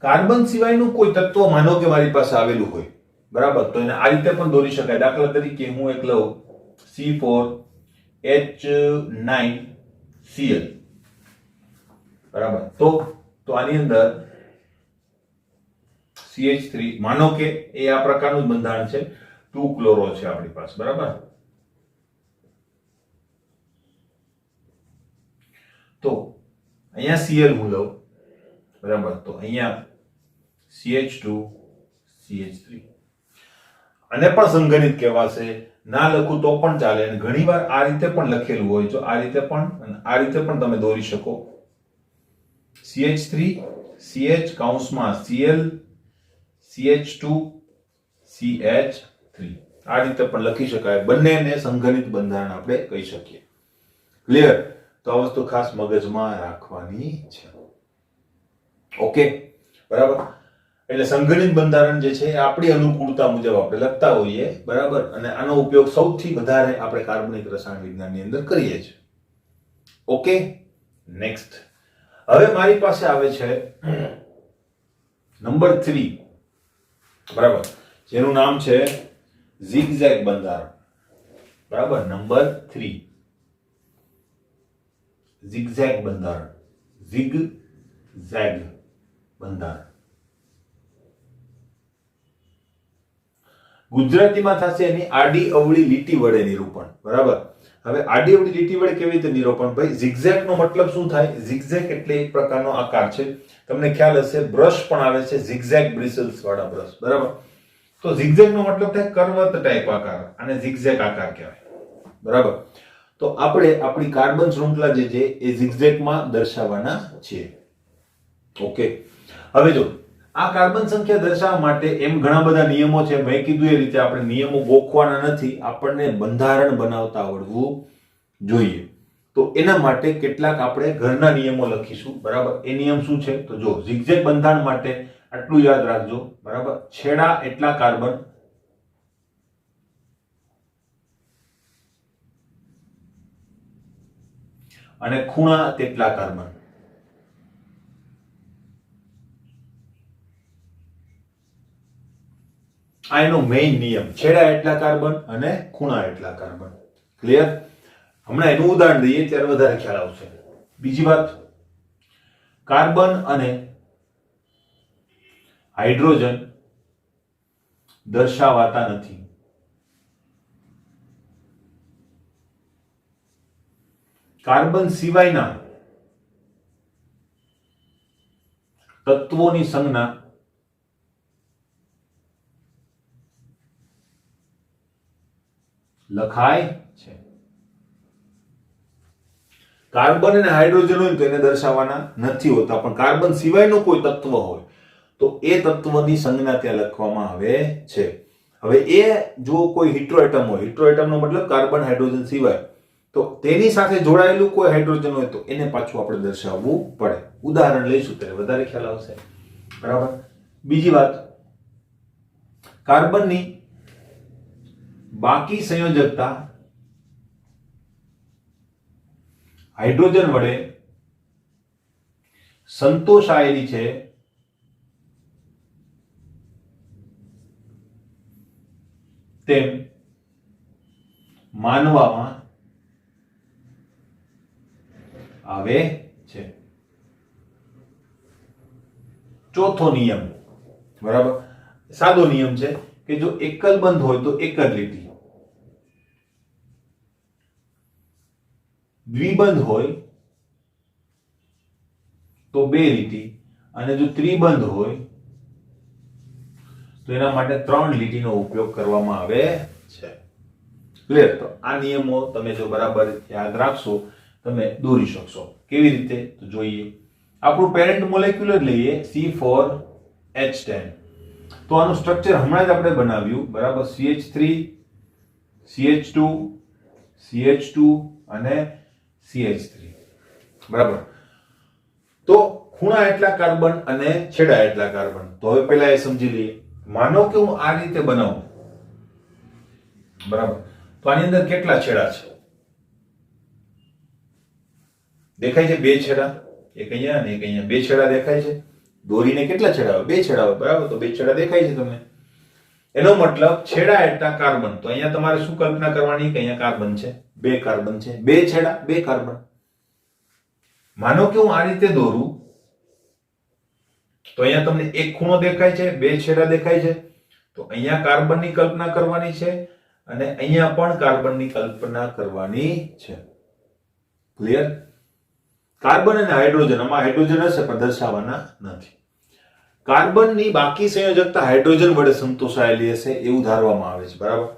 કાર્બન સિવાયનું કોઈ તત્વ માનો કે મારી પાસે આવેલું હોય, બરાબર, તો એને આ રીતે પણ દોરી શકાય. દાખલા તરીકે હું એક લઉં C4H9Cl, બરાબર, તો આની અંદર CH3 માનો કે એ આ પ્રકારનું જ બંધારણ છે, 2 ક્લોરો છે આપણી પાસે, બરાબર. તો અહીંયા Cl હું લઉં, બરાબર, તો અહીંયા CH2 CH3 અને પણ સંઘનિત કહેવાશે. ના લખું તો પણ ચાલે, અને ઘણીવાર આ રીતે પણ લખેલું હોય, જો આ રીતે પણ તમે દોરી શકો, CH3 CH કૌંસમાં Cl CH2 CH3 આ રીતે પણ લખી શકાય. બંનેને સંઘનિત બંધારણ આપણે કહી શકીએ. ક્લિયર? તો આ વસ્તુ ખાસ મગજમાં રાખવાની છે. ઓકે, બરાબર. એટલે સંઘનિત બંધારણ જે છે એ આપણી અનુકૂળતા મુજબ આપણે લખતા હોઈએ, બરાબર, અને આનો ઉપયોગ સૌથી વધારે આપણે કાર્બનિક રસાયણ વિજ્ઞાનની અંદર કરીએ છીએ. Okay, next. હવે મારી પાસે આવે છે નંબર 3, બરાબર, જેનું નામ છે ઝિગઝેગ બંધારણ. બરાબર, નંબર 3 ઝિગઝેગ બંધારણ. ઝિગઝેગ બંધારણ ગુજરાતીમાં થશે એની આડી અવળી લીટી વડે નિરૂપણ. બરાબર, હવે આડી અવળી લીટી વડે કેવી રીતે નિરૂપણ? ભાઈ, ઝિગઝેગ નો મતલબ શું થાય? ઝિગઝેગ એટલે એક પ્રકારનો આકાર છે, તમને ખ્યાલ હશે, બ્રશ પણ આવે છે, ઝિગઝેગ બ્રિસલ્સ વાળા બ્રશ, બરાબર. તો ઝિગઝેગ નો મતલબ થાય કર્વત ટાઈપ આકાર, અને ઝિગઝેગ આકાર કહેવાય, બરાબર. તો આપણે આપણી કાર્બન શૃંખલા જે છે એ ઝિગઝેગમાં દર્શાવવાના છે. ઓકે, હવે જો આ કાર્બન સંખ્યા દર્શાવવા માટે એમ ઘણા બધા નિયમો છે. મેં કીધું એ રીતે આપણે નિયમો ગોખવાના નથી, આપણને બંધારણ બનાવતા આવડવું જોઈએ. તો એના માટે કેટલાક આપણે ઘરના નિયમો લખીશું, બરાબર. એ નિયમ શું છે? તો જો ઝિગઝેગ બંધારણ માટે આટલું યાદ રાખજો, બરાબર. છેડા એટલા કાર્બન અને ખૂણા તેટલા કાર્બન. આ એનો મેઇન નિયમ, છેડા એટલા કાર્બન અને ખૂણા એટલા કાર્બન. ક્લિયર? હમણાં એનું ઉદાહરણ દઈએ ત્યારે વધારે ખ્યાલ આવશે. બીજી વાત, કાર્બન અને હાઇડ્રોજન દર્શાવાતા નથી. કાર્બન સિવાયના તત્વોની સંજ્ઞા લખાય છે. કાર્બન અને હાઇડ્રોજન હોય તો એને દર્શાવવાના નથી હોતા, પણ કાર્બન સિવાયનું કોઈ તત્વ હોય તો એ તત્વની સંજ્ઞા ત્યાં લખવામાં આવે છે. હવે એ જો કોઈ હિટ્રોએટમ હોય, હિટ્રોએટમનો મતલબ કાર્બન હાઇડ્રોજન સિવાય, તો તેની સાથે જોડાયેલું કોઈ હાઇડ્રોજન હોય તો એને પાછું આપણે દર્શાવવું પડે. ઉદાહરણ લઈશું ત્યારે વધારે ખ્યાલ આવશે, બરાબર. બીજી વાત, કાર્બનની બાકી સંયોજકતા હાઇડ્રોજન વડે સંતોષાયેલી છે તેમ માનવામાં આવે છે. ચોથો નિયમ, બરાબર, સાદો નિયમ છે કે જો એકલ બંધ હોય તો એક જ લીટી, દ્વિબંધ હોય તો બે લીટી, અને જો ત્રિબંધ હોય તો એના માટે 3 લીટીનો ઉપયોગ કરવામાં આવે છે. ક્લિયર? તો આ નિયમો તમે જો બરાબર યાદ રાખશો તમે દોરી શકશો. કેવી રીતે તો જોઈએ. આપણું પેરેન્ટ મોલેક્યુલ જ લઈએ C4H10. તો આનું સ્ટ્રક્ચર હમણાં જ આપણે બનાવ્યું, બરાબર. CH3, CH2, CH2 અને CH3, બરાબર. તો ખૂણા એટલા કાર્બન અને છેડા એટલા કાર્બન. તો હવે પહેલા એ સમજી લઈએ. માનો કે હું આ રીતે બનાવું, બરાબર. તો આની અંદર કેટલા છેડા છે? દેખાય છે બે છેડા, એક અહીંયા અને એક અહીંયા. બે છેડા દેખાય છે. દોરીને કેટલા છેડા આવે? બે છેડા આવે, બરાબર. તો બે છેડા દેખાય છે તમને. એનો મતલબ છેડા એટલા કાર્બન. તો અહીંયા તમારે શું કલ્પના કરવાની કે અહીંયા કાર્બન છે, બે કાર્બન છે, બે છેડા, બે કાર્બન. માનો કે હું આ રીતે દોરું તો અહીંયા તમને એક ખૂણો દેખાય છે, બે છેડા દેખાય છે. તો અહીંયા કાર્બનની કલ્પના કરવાની છે અને અહીંયા પણ કાર્બનની કલ્પના કરવાની છે. ક્લિયર? કાર્બન અને હાઇડ્રોજન, આમાં હાઇડ્રોજન હશે પણ દર્શાવવાના નથી. કાર્બનની બાકી સંયોજકતા હાઇડ્રોજન વડે સંતોષાયેલી હશે એવું ધારવામાં આવે છે, બરાબર.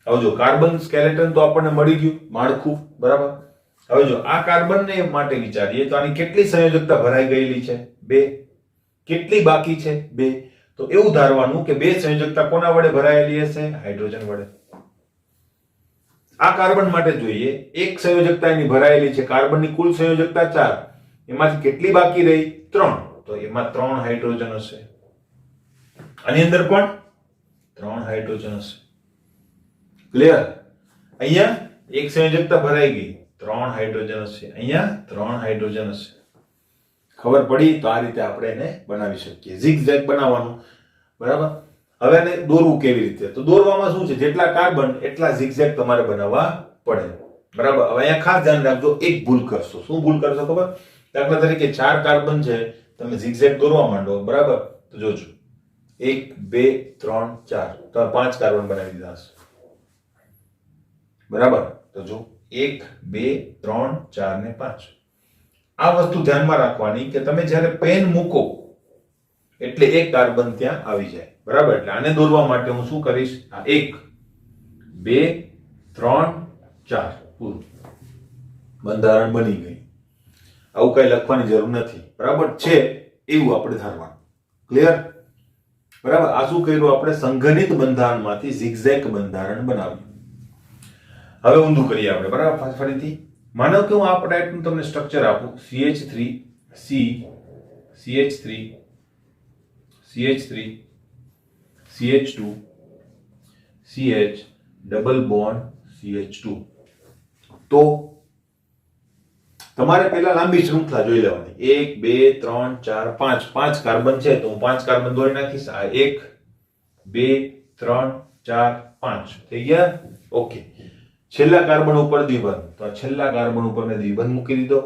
હવે જો કાર્બન સ્કેલેટન તો આપણને મળી ગયું, માળખું, બરાબર. હવે જો આ કાર્બનને માટે વિચારીએ તો આની કેટલી સંયોજકતા ભરાઈ ગયેલી છે? બે. કેટલી બાકી છે? બે. તો એવું ધારવાનું કે બે સંયોજકતા કોના વડે ભરાયેલી હશે? હાઇડ્રોજન વડે. આ કાર્બન માટે જોઈએ, એક સંયોજકતા એની ભરાયેલી છે. કાર્બનની કુલ સંયોજકતા 4, એમાંથી કેટલી બાકી રહી? 3. તો એમાં 3 હાઇડ્રોજન હશે. આની અંદર પણ 3 હાઇડ્રોજન હશે. ક્લિયર? અહીંયા એક સંયોજકતા ભરાઈ ગઈ, 3 હાઇડ્રોજન હશે. અહીંયા 3 હાઇડ્રોજન હશે. ખબર પડી? તો આ રીતે આપણે એને બનાવી શકીએ. ઝિગઝેગ બનાવવાનું, બરાબર. હવે એને દોરવું કેવી રીતે? તો દોરવામાં શું છે? જેટલા કાર્બન એટલા ઝિગઝેગ તમારે બનાવવા પડે, બરાબર. હવે અહીંયા ખાસ ધ્યાન રાખજો, એક ભૂલ કરશો. શું ભૂલ કરશો ખબર? દાખલા તરીકે 4 કાર્બન છે, તમે ઝિગઝેગ દોરવા માંડો, બરાબર. તો જોજો 1 2 3 4, તો 5 કાર્બન બનાવી દીધા હશે, બરાબર. તો જો 1 2 3 4 ને 5. આ વસ્તુ ધ્યાનમાં રાખવાની કે તમે જ્યારે પેન મૂકો એટલે એક કાર્બન ત્યાં આવી જાય, બરાબર. એટલે આને દોરવા માટે હું શું કરીશ? આ 1 2 3 4 પૂરું બંધારણ બની ગયું. આવું કઈ લખવાની જરૂર નથી, બરાબર છે એવું આપણે ધારવાનું. ક્લિયર? બરાબર. આ શું કર્યું આપણે? સંઘનિત બંધારણમાંથી ઝિગઝેગ બંધારણ બનાવ્યું. હવે ઊંધું કરીએ આપણે, બરાબર. ફરીથી માનો કે હું આ ટાઈપનું તમને સ્ટ્રક્ચર આપું, CH3 C CH3 CH3 CH2 CH double bond CH2. તો તમારે પહેલા લાંબી શૃંખલા જોઈ લેવાની. 1 2 3 4 5, 5 કાર્બન છે તો હું 5 કાર્બન દોરી નાખીશ. આ 1 2 3 4 5 થઈ ગયા. ઓકે. છેલ્લા કાર્બન ઉપર દ્વિબંધ, તો આ છેલ્લા કાર્બન ઉપર મેં દ્વિબંધ મૂકી દીધો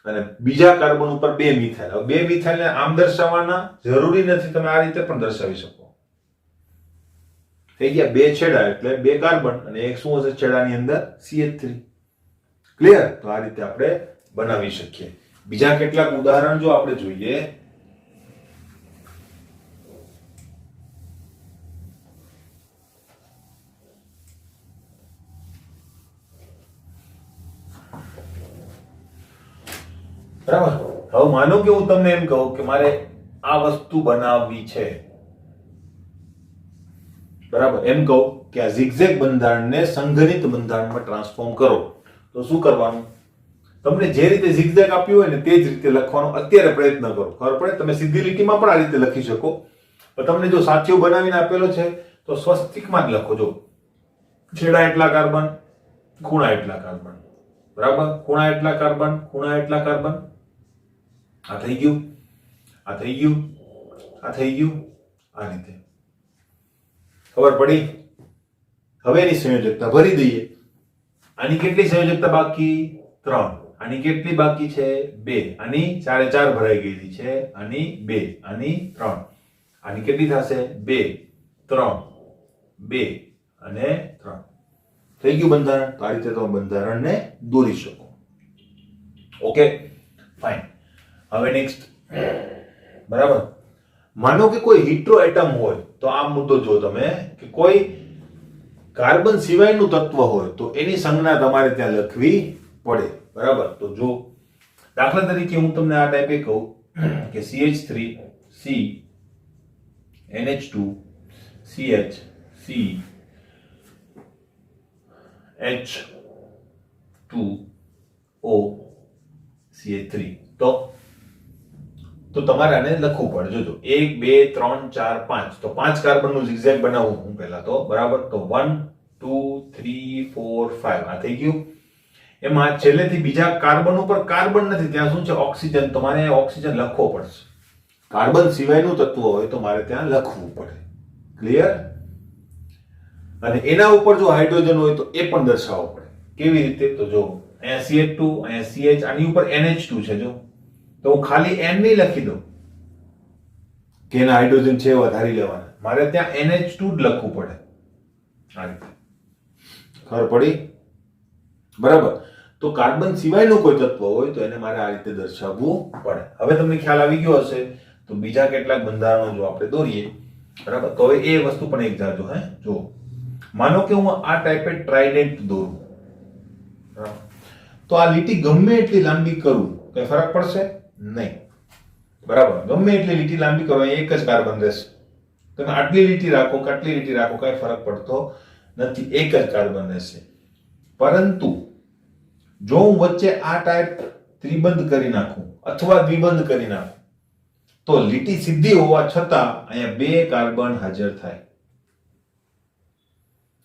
અને બીજા કાર્બન ઉપર 2 મિથાઇલ. હવે 2 મિથાઇલને આમ દર્શાવવાના જરૂરી નથી, તમે આ રીતે પણ દર્શાવી શકો. થઈ ગયા 2 છેડા એટલે 2 કાર્બન અને એક શું હશે છેડાની અંદર? CH3. ક્લિયર? તો આ રીતે આપણે બનાવી શકીએ. બીજા કેટલાક ઉદાહરણ જો આપણે જોઈએ, બરાબર. હવે માનો કે હું તમને એમ કહું કે મારે આ વસ્તુ બનાવવી છે, બરાબર. એમ કહું કે આ ઝિગઝેગ બંધારણને સંઘનિત બંધારણમાં ટ્રાન્સફોર્મ કરો. તો શું કરવાનું? તમને જે રીતે ઝિગઝેગ આપ્યું હોય ને તે જ રીતે લખવાનો અત્યારે પ્રયત્ન કરો. ખબર પડે? તમે સીધી લીટીમાં પણ આ રીતે લખી શકો, પણ તમને જો સાચું બનાવીને આપેલો છે તો સ્વસ્તિકમાં જ લખો. જો છેડા એટલા કાર્બન, ખૂણા એટલા કાર્બન, બરાબર. ખૂણા એટલા કાર્બન, ખૂણા એટલા કાર્બન. આ થઈ ગયું, આ થઈ ગયું, આ થઈ ગયું. આ રીતે ખબર પડી? હવે એની સંયોજકતા ભરી દઈએ. આની કેટલી સંયોજકતા બાકી? 3. આની કેટલી બાકી છે? 2. આની 4 4 ભરાઈ ગયેલી છે. આની 2, આની 3. આની કેટલી થશે? 2 3 2 અને 3. થઈ ગયું બંધારણ. તો આ રીતે તમે બંધારણને દોરી શકો. Okay, fine. હવે નેક્સ્ટ, બરાબર. માનો કે કોઈ હીટરો એટમ હોય, તો આ મુદ્દો જો તમે કે કોઈ કાર્બન સિવાયનું તત્વ હોય તો એની સંજ્ઞા તમારે ત્યાં લખવી પડે. બરાબર. તો જો દાખલા તરીકે હું તમને આ ટાઈપે કહું કે CH3 C NH2 CH C H2O CH3 તો તમારે આને લખવું પડે. જોજો 1 2 3 4 5 તો 5 કાર્બનનું zigzag બનાવું હું પહેલા તો બરાબર. તો 1 2 3 4 5 આ થઈ ગયું. એમાં છેલ્લેથી બીજા કાર્બન ઉપર કાર્બન નથી, ત્યાં શું છે ઓક્સિજન. તમારે ઓક્સિજન લખવો પડશે. કાર્બન સિવાયનું તત્વ હોય તો મારે ત્યાં લખવું પડે. ક્લિયર? અને એના ઉપર જો હાઇડ્રોજન હોય તો એ પણ દર્શાવવો પડે. કેવી રીતે? તો જો અહીંયા CH2 અહીંયા CH, આની ઉપર NH2 છે. જો તો હું ખાલી N નહીં લખી દઉં કે એના હાઇડ્રોજન છે એવા ધારી લેવાના, મારે ત્યાં NH2 જ લખવું પડે. આ રીતે ખબર પડી? બરાબર. તો કાર્બન સિવાયનું કોઈ તત્વ હોય તો એને મારે આ રીતે દર્શાવવું પડે. હવે તમને ખ્યાલ આવી ગયો હશે. તો બીજા કેટલાક બંધારણો જો આપણે દોરીએ, બરાબર, તો હવે એ વસ્તુ પણ એક જાજો. જો માનો કે હું આ ટાઈપે ટ્રાઇડેન્ટ દોરું, તો આ લીટી ગમે એટલી લાંબી કરું કઈ ફરક પડશે નહીં. બરાબર. ગમે એટલી લીટી લાંબી કરો એક જ કાર્બન રહેશે. તમે આટલી લીટી રાખો કે આટલી લીટી રાખો કઈ ફરક પડતો નથી, એક જ કાર્બન રહેશે. પરંતુ જો હું વચ્ચે આ ટાઈપ ત્રિબંધ કરી નાખું અથવા દ્વિબંધ કરી નાખું તો લીટી સીધી હોવા છતાં અહીંયા બે કાર્બન હાજર થાય.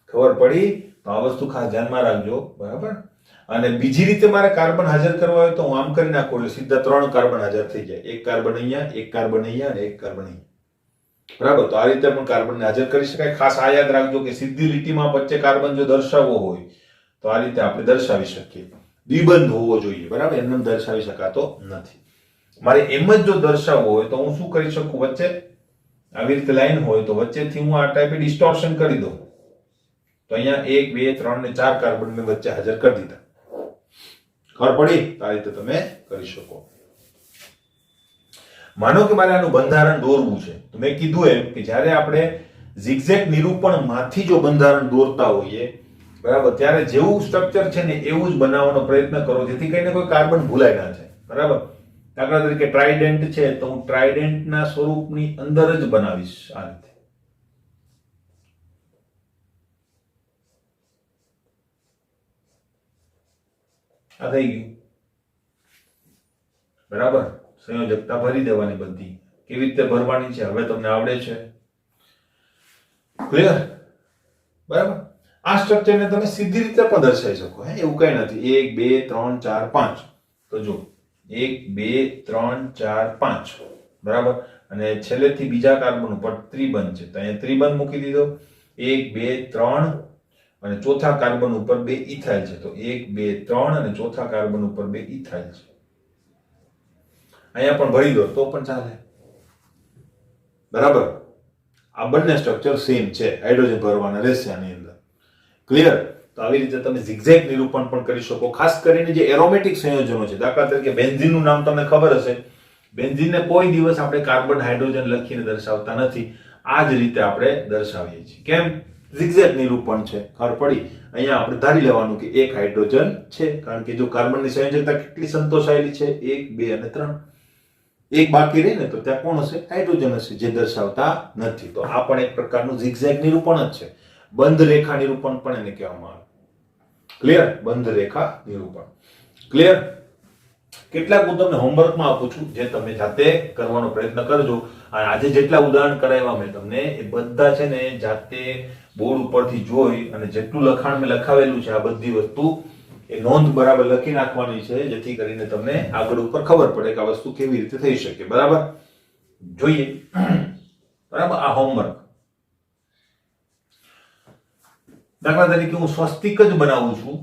ખબર પડી? તો આ વસ્તુ ખાસ ધ્યાનમાં રાખજો. બરાબર. અને બીજી રીતે મારે કાર્બન હાજર કરવા હોય તો હું આમ કરી નાખું એટલે સીધા 3 કાર્બન હાજર થઈ જાય. એક કાર્બન અહીંયા, એક કાર્બન અહીંયા અને એક કાર્બન અહીંયા. બરાબર. તો આ રીતે પણ કાર્બનને હાજર કરી શકાય. ખાસ આ યાદ રાખજો કે સીધી લીટીમાં વચ્ચે કાર્બન જો દર્શાવવો હોય તો આ રીતે આપણે દર્શાવી શકીએ. દ્વિબંધ હોવો જોઈએ. બરાબર. એમને દર્શાવી શકાતો નથી. મારે એમ જ જો દર્શાવવો હોય તો હું શું કરી શકું? વચ્ચે આવી રીતે લાઈન હોય તો વચ્ચેથી હું આ ટાઈપે ડિસ્ટોર્શન કરી દઉં. તો અહીંયા 1 2 3 ને 4 કાર્બન મેં વચ્ચે હાજર કરી દીધા. ખબર પડી? આ રીતે તમે કરી શકો. માનો કે મારે આનું બંધારણ દોરવું છે તો મેં કીધું એમ કે જ્યારે આપણે zigzag નિરૂપણમાંથી જો બંધારણ દોરતા હોઈએ, બરાબર, ત્યારે જેવું સ્ટ્રક્ચર છે ને એવું જ બનાવવાનો પ્રયત્ન કરો જેથી કરીને કોઈ કાર્બન ભૂલાય ના જાય. બરાબર. દાખલા તરીકે ટ્રાઇડેન્ટ છે તો હું ટ્રાઇડેન્ટના સ્વરૂપની અંદર જ બનાવીશ આ રીતે. આ થઈ ગયું. બરાબર. સંયોજકતા ભરી દેવાની બધી. કેવી રીતે ભરવાની છે હવે તમને આવડે છે. ક્લિયર? બરાબર. આ સ્ટ્રક્ચરને તમે સીધી રીતે પણ દર્શાવી શકો. એવું કઈ નથી 1 2 3 4 5. તો જો 1 2 3 4 5. બરાબર. અને છેલ્લેથી બીજા કાર્બન ઉપર ત્રિબંધ છે તો અહીંયા ત્રિબંધ મૂકી દીધો. 1 2 3 અને ચોથા કાર્બન ઉપર 2 ઇથાઇલ છે તો 1 2 3 અને ચોથા કાર્બન ઉપર 2 ઇથાઇલ છે. અહીંયા પણ ભરી દો તો પણ ચાલે. બરાબર. આ બંને સ્ટ્રક્ચર સેમ છે. હાઇડ્રોજન ભરવાના રહેશે આની અંદર. ક્લિયર? તો આવી રીતે તમે zigzag નિરૂપણ પણ કરી શકો. ખાસ કરીને જે એરોમેટિક સંયોજનો છે, દાખલા તરીકે બેન્ઝીનનું નામ તમને ખબર હશે. બેન્ઝીનને કોઈ દિવસ આપણે કાર્બન હાઇડ્રોજન લખીને દર્શાવતા નથી. આ જ રીતે આપણે દર્શાવીએ છીએ. કેમ? zigzag નિરૂપણ છે. ખબર પડી? અહીંયા આપણે ધારી લેવાનું કે એક હાઇડ્રોજન છે કારણ કે જો કાર્બનની સંયોજકતા કેટલી સંતોષાયેલી છે 1 2 અને 3. એક બાકી રહે ને તો ત્યાં કોણ હશે? હાઇડ્રોજન હશે જે દર્શાવતા નથી. તો આ પણ એક પ્રકારનું zigzag નિરૂપણ જ છે. બંધ રેખા નિરૂપણ પણ એને કહેવામાં આવે. ક્લિયર? બંધ રેખા નિરૂપણ. ક્લિયર? કેટલાક હું તમને હોમવર્કમાં આપું છું જે તમે જાતે કરવાનો પ્રયત્ન કરજો. અને આજે જેટલા ઉદાહરણ કરાવ્યા મેં તમને એ બધા છે ને જાતે બોર્ડ ઉપરથી જોઈ અને જેટલું લખાણ મેં લખાવેલું છે આ બધી વસ્તુ એ નોંધ બરાબર લખી નાખવાની છે જેથી કરીને તમને આગળ ઉપર ખબર પડે કે આ વસ્તુ કેવી રીતે થઈ શકે. બરાબર? જોઈએ. બરાબર. આ હોમવર્ક. દાખલા તરીકે હું સ્વસ્તિક જ બનાવું છું.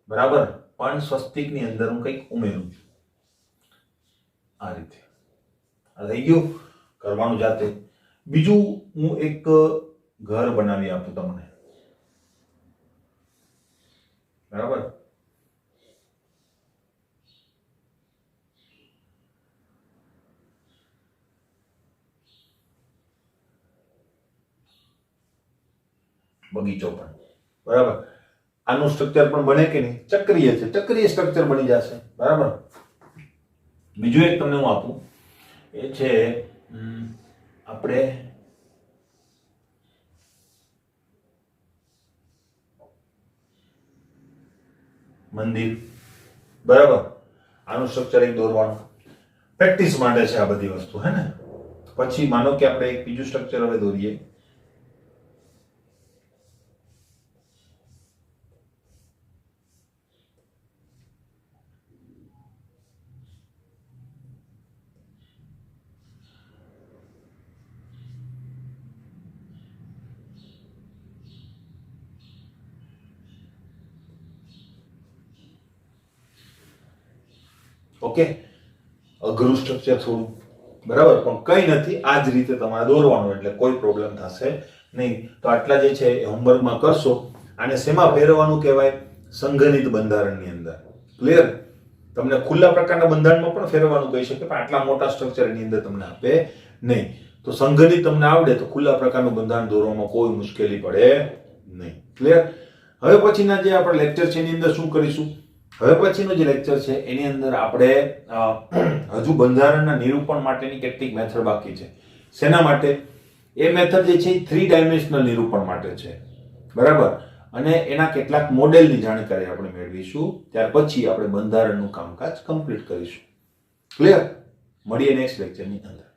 બરાબર. પણ સ્વસ્તિકની અંદર હું કંઈક ઉમેરું છું. આ રીતે. આ થઈ ગયું. કરવાનું જાતે. બીજું હું એક ઘર બનાવી આપું તમને. બરાબર. બગીચો પણ. બરાબર. આનું સ્ટ્રક્ચર પણ બને કે નહીં? ચક્રીય છે, ચક્રીય સ્ટ્રક્ચર બની જશે. બરાબર. બીજું એક તમને હું આપું, એ છે આપણે મંદિર. બરાબર. આનું સ્ટ્રક્ચર એક દોરવાનું પ્રેક્ટિસ માટે છે આ બધી વસ્તુ, હે ને? પછી માનો કે આપણે એક બીજું સ્ટ્રક્ચર હવે દોરીએ. ઓકે, અઘરું સ્ટ્રક્ચર થોડું, બરાબર, પણ કઈ નથી, આ જ રીતે તમારે દોરવાનું, એટલે કોઈ પ્રોબ્લેમ થશે નહીં. તો આટલા જે છે એ હોમવર્કમાં કરશો. આને શેમાં ફેરવવાનું કહેવાય? સંઘનિત બંધારણની અંદર. ક્લિયર? તમને ખુલ્લા પ્રકારના બંધારણમાં પણ ફેરવવાનું કહી શકે, પણ આટલા મોટા સ્ટ્રક્ચરની અંદર તમને આપે નહીં. તો સંઘનિત તમને આવડે તો ખુલ્લા પ્રકારનું બંધારણ દોરવામાં કોઈ મુશ્કેલી પડે નહીં. ક્લિયર? હવે પછીના જે આપણે લેક્ચર છે એની અંદર શું કરીશું? હવે પછીનો જે લેક્ચર છે એની અંદર આપણે હજુ બંધારણના નિરૂપણ માટેની કેટલીક મેથડ બાકી છે. શેના માટે? એ મેથડ જે છે એ 3 ડાયમેન્શનલ નિરૂપણ માટે છે. બરાબર. અને એના કેટલાક મોડેલની જાણકારી આપણે મેળવીશું. ત્યાર પછી આપણે બંધારણનું કામકાજ કમ્પ્લીટ કરીશું. ક્લિયર? મળીએ નેક્સ્ટ લેક્ચરની અંદર.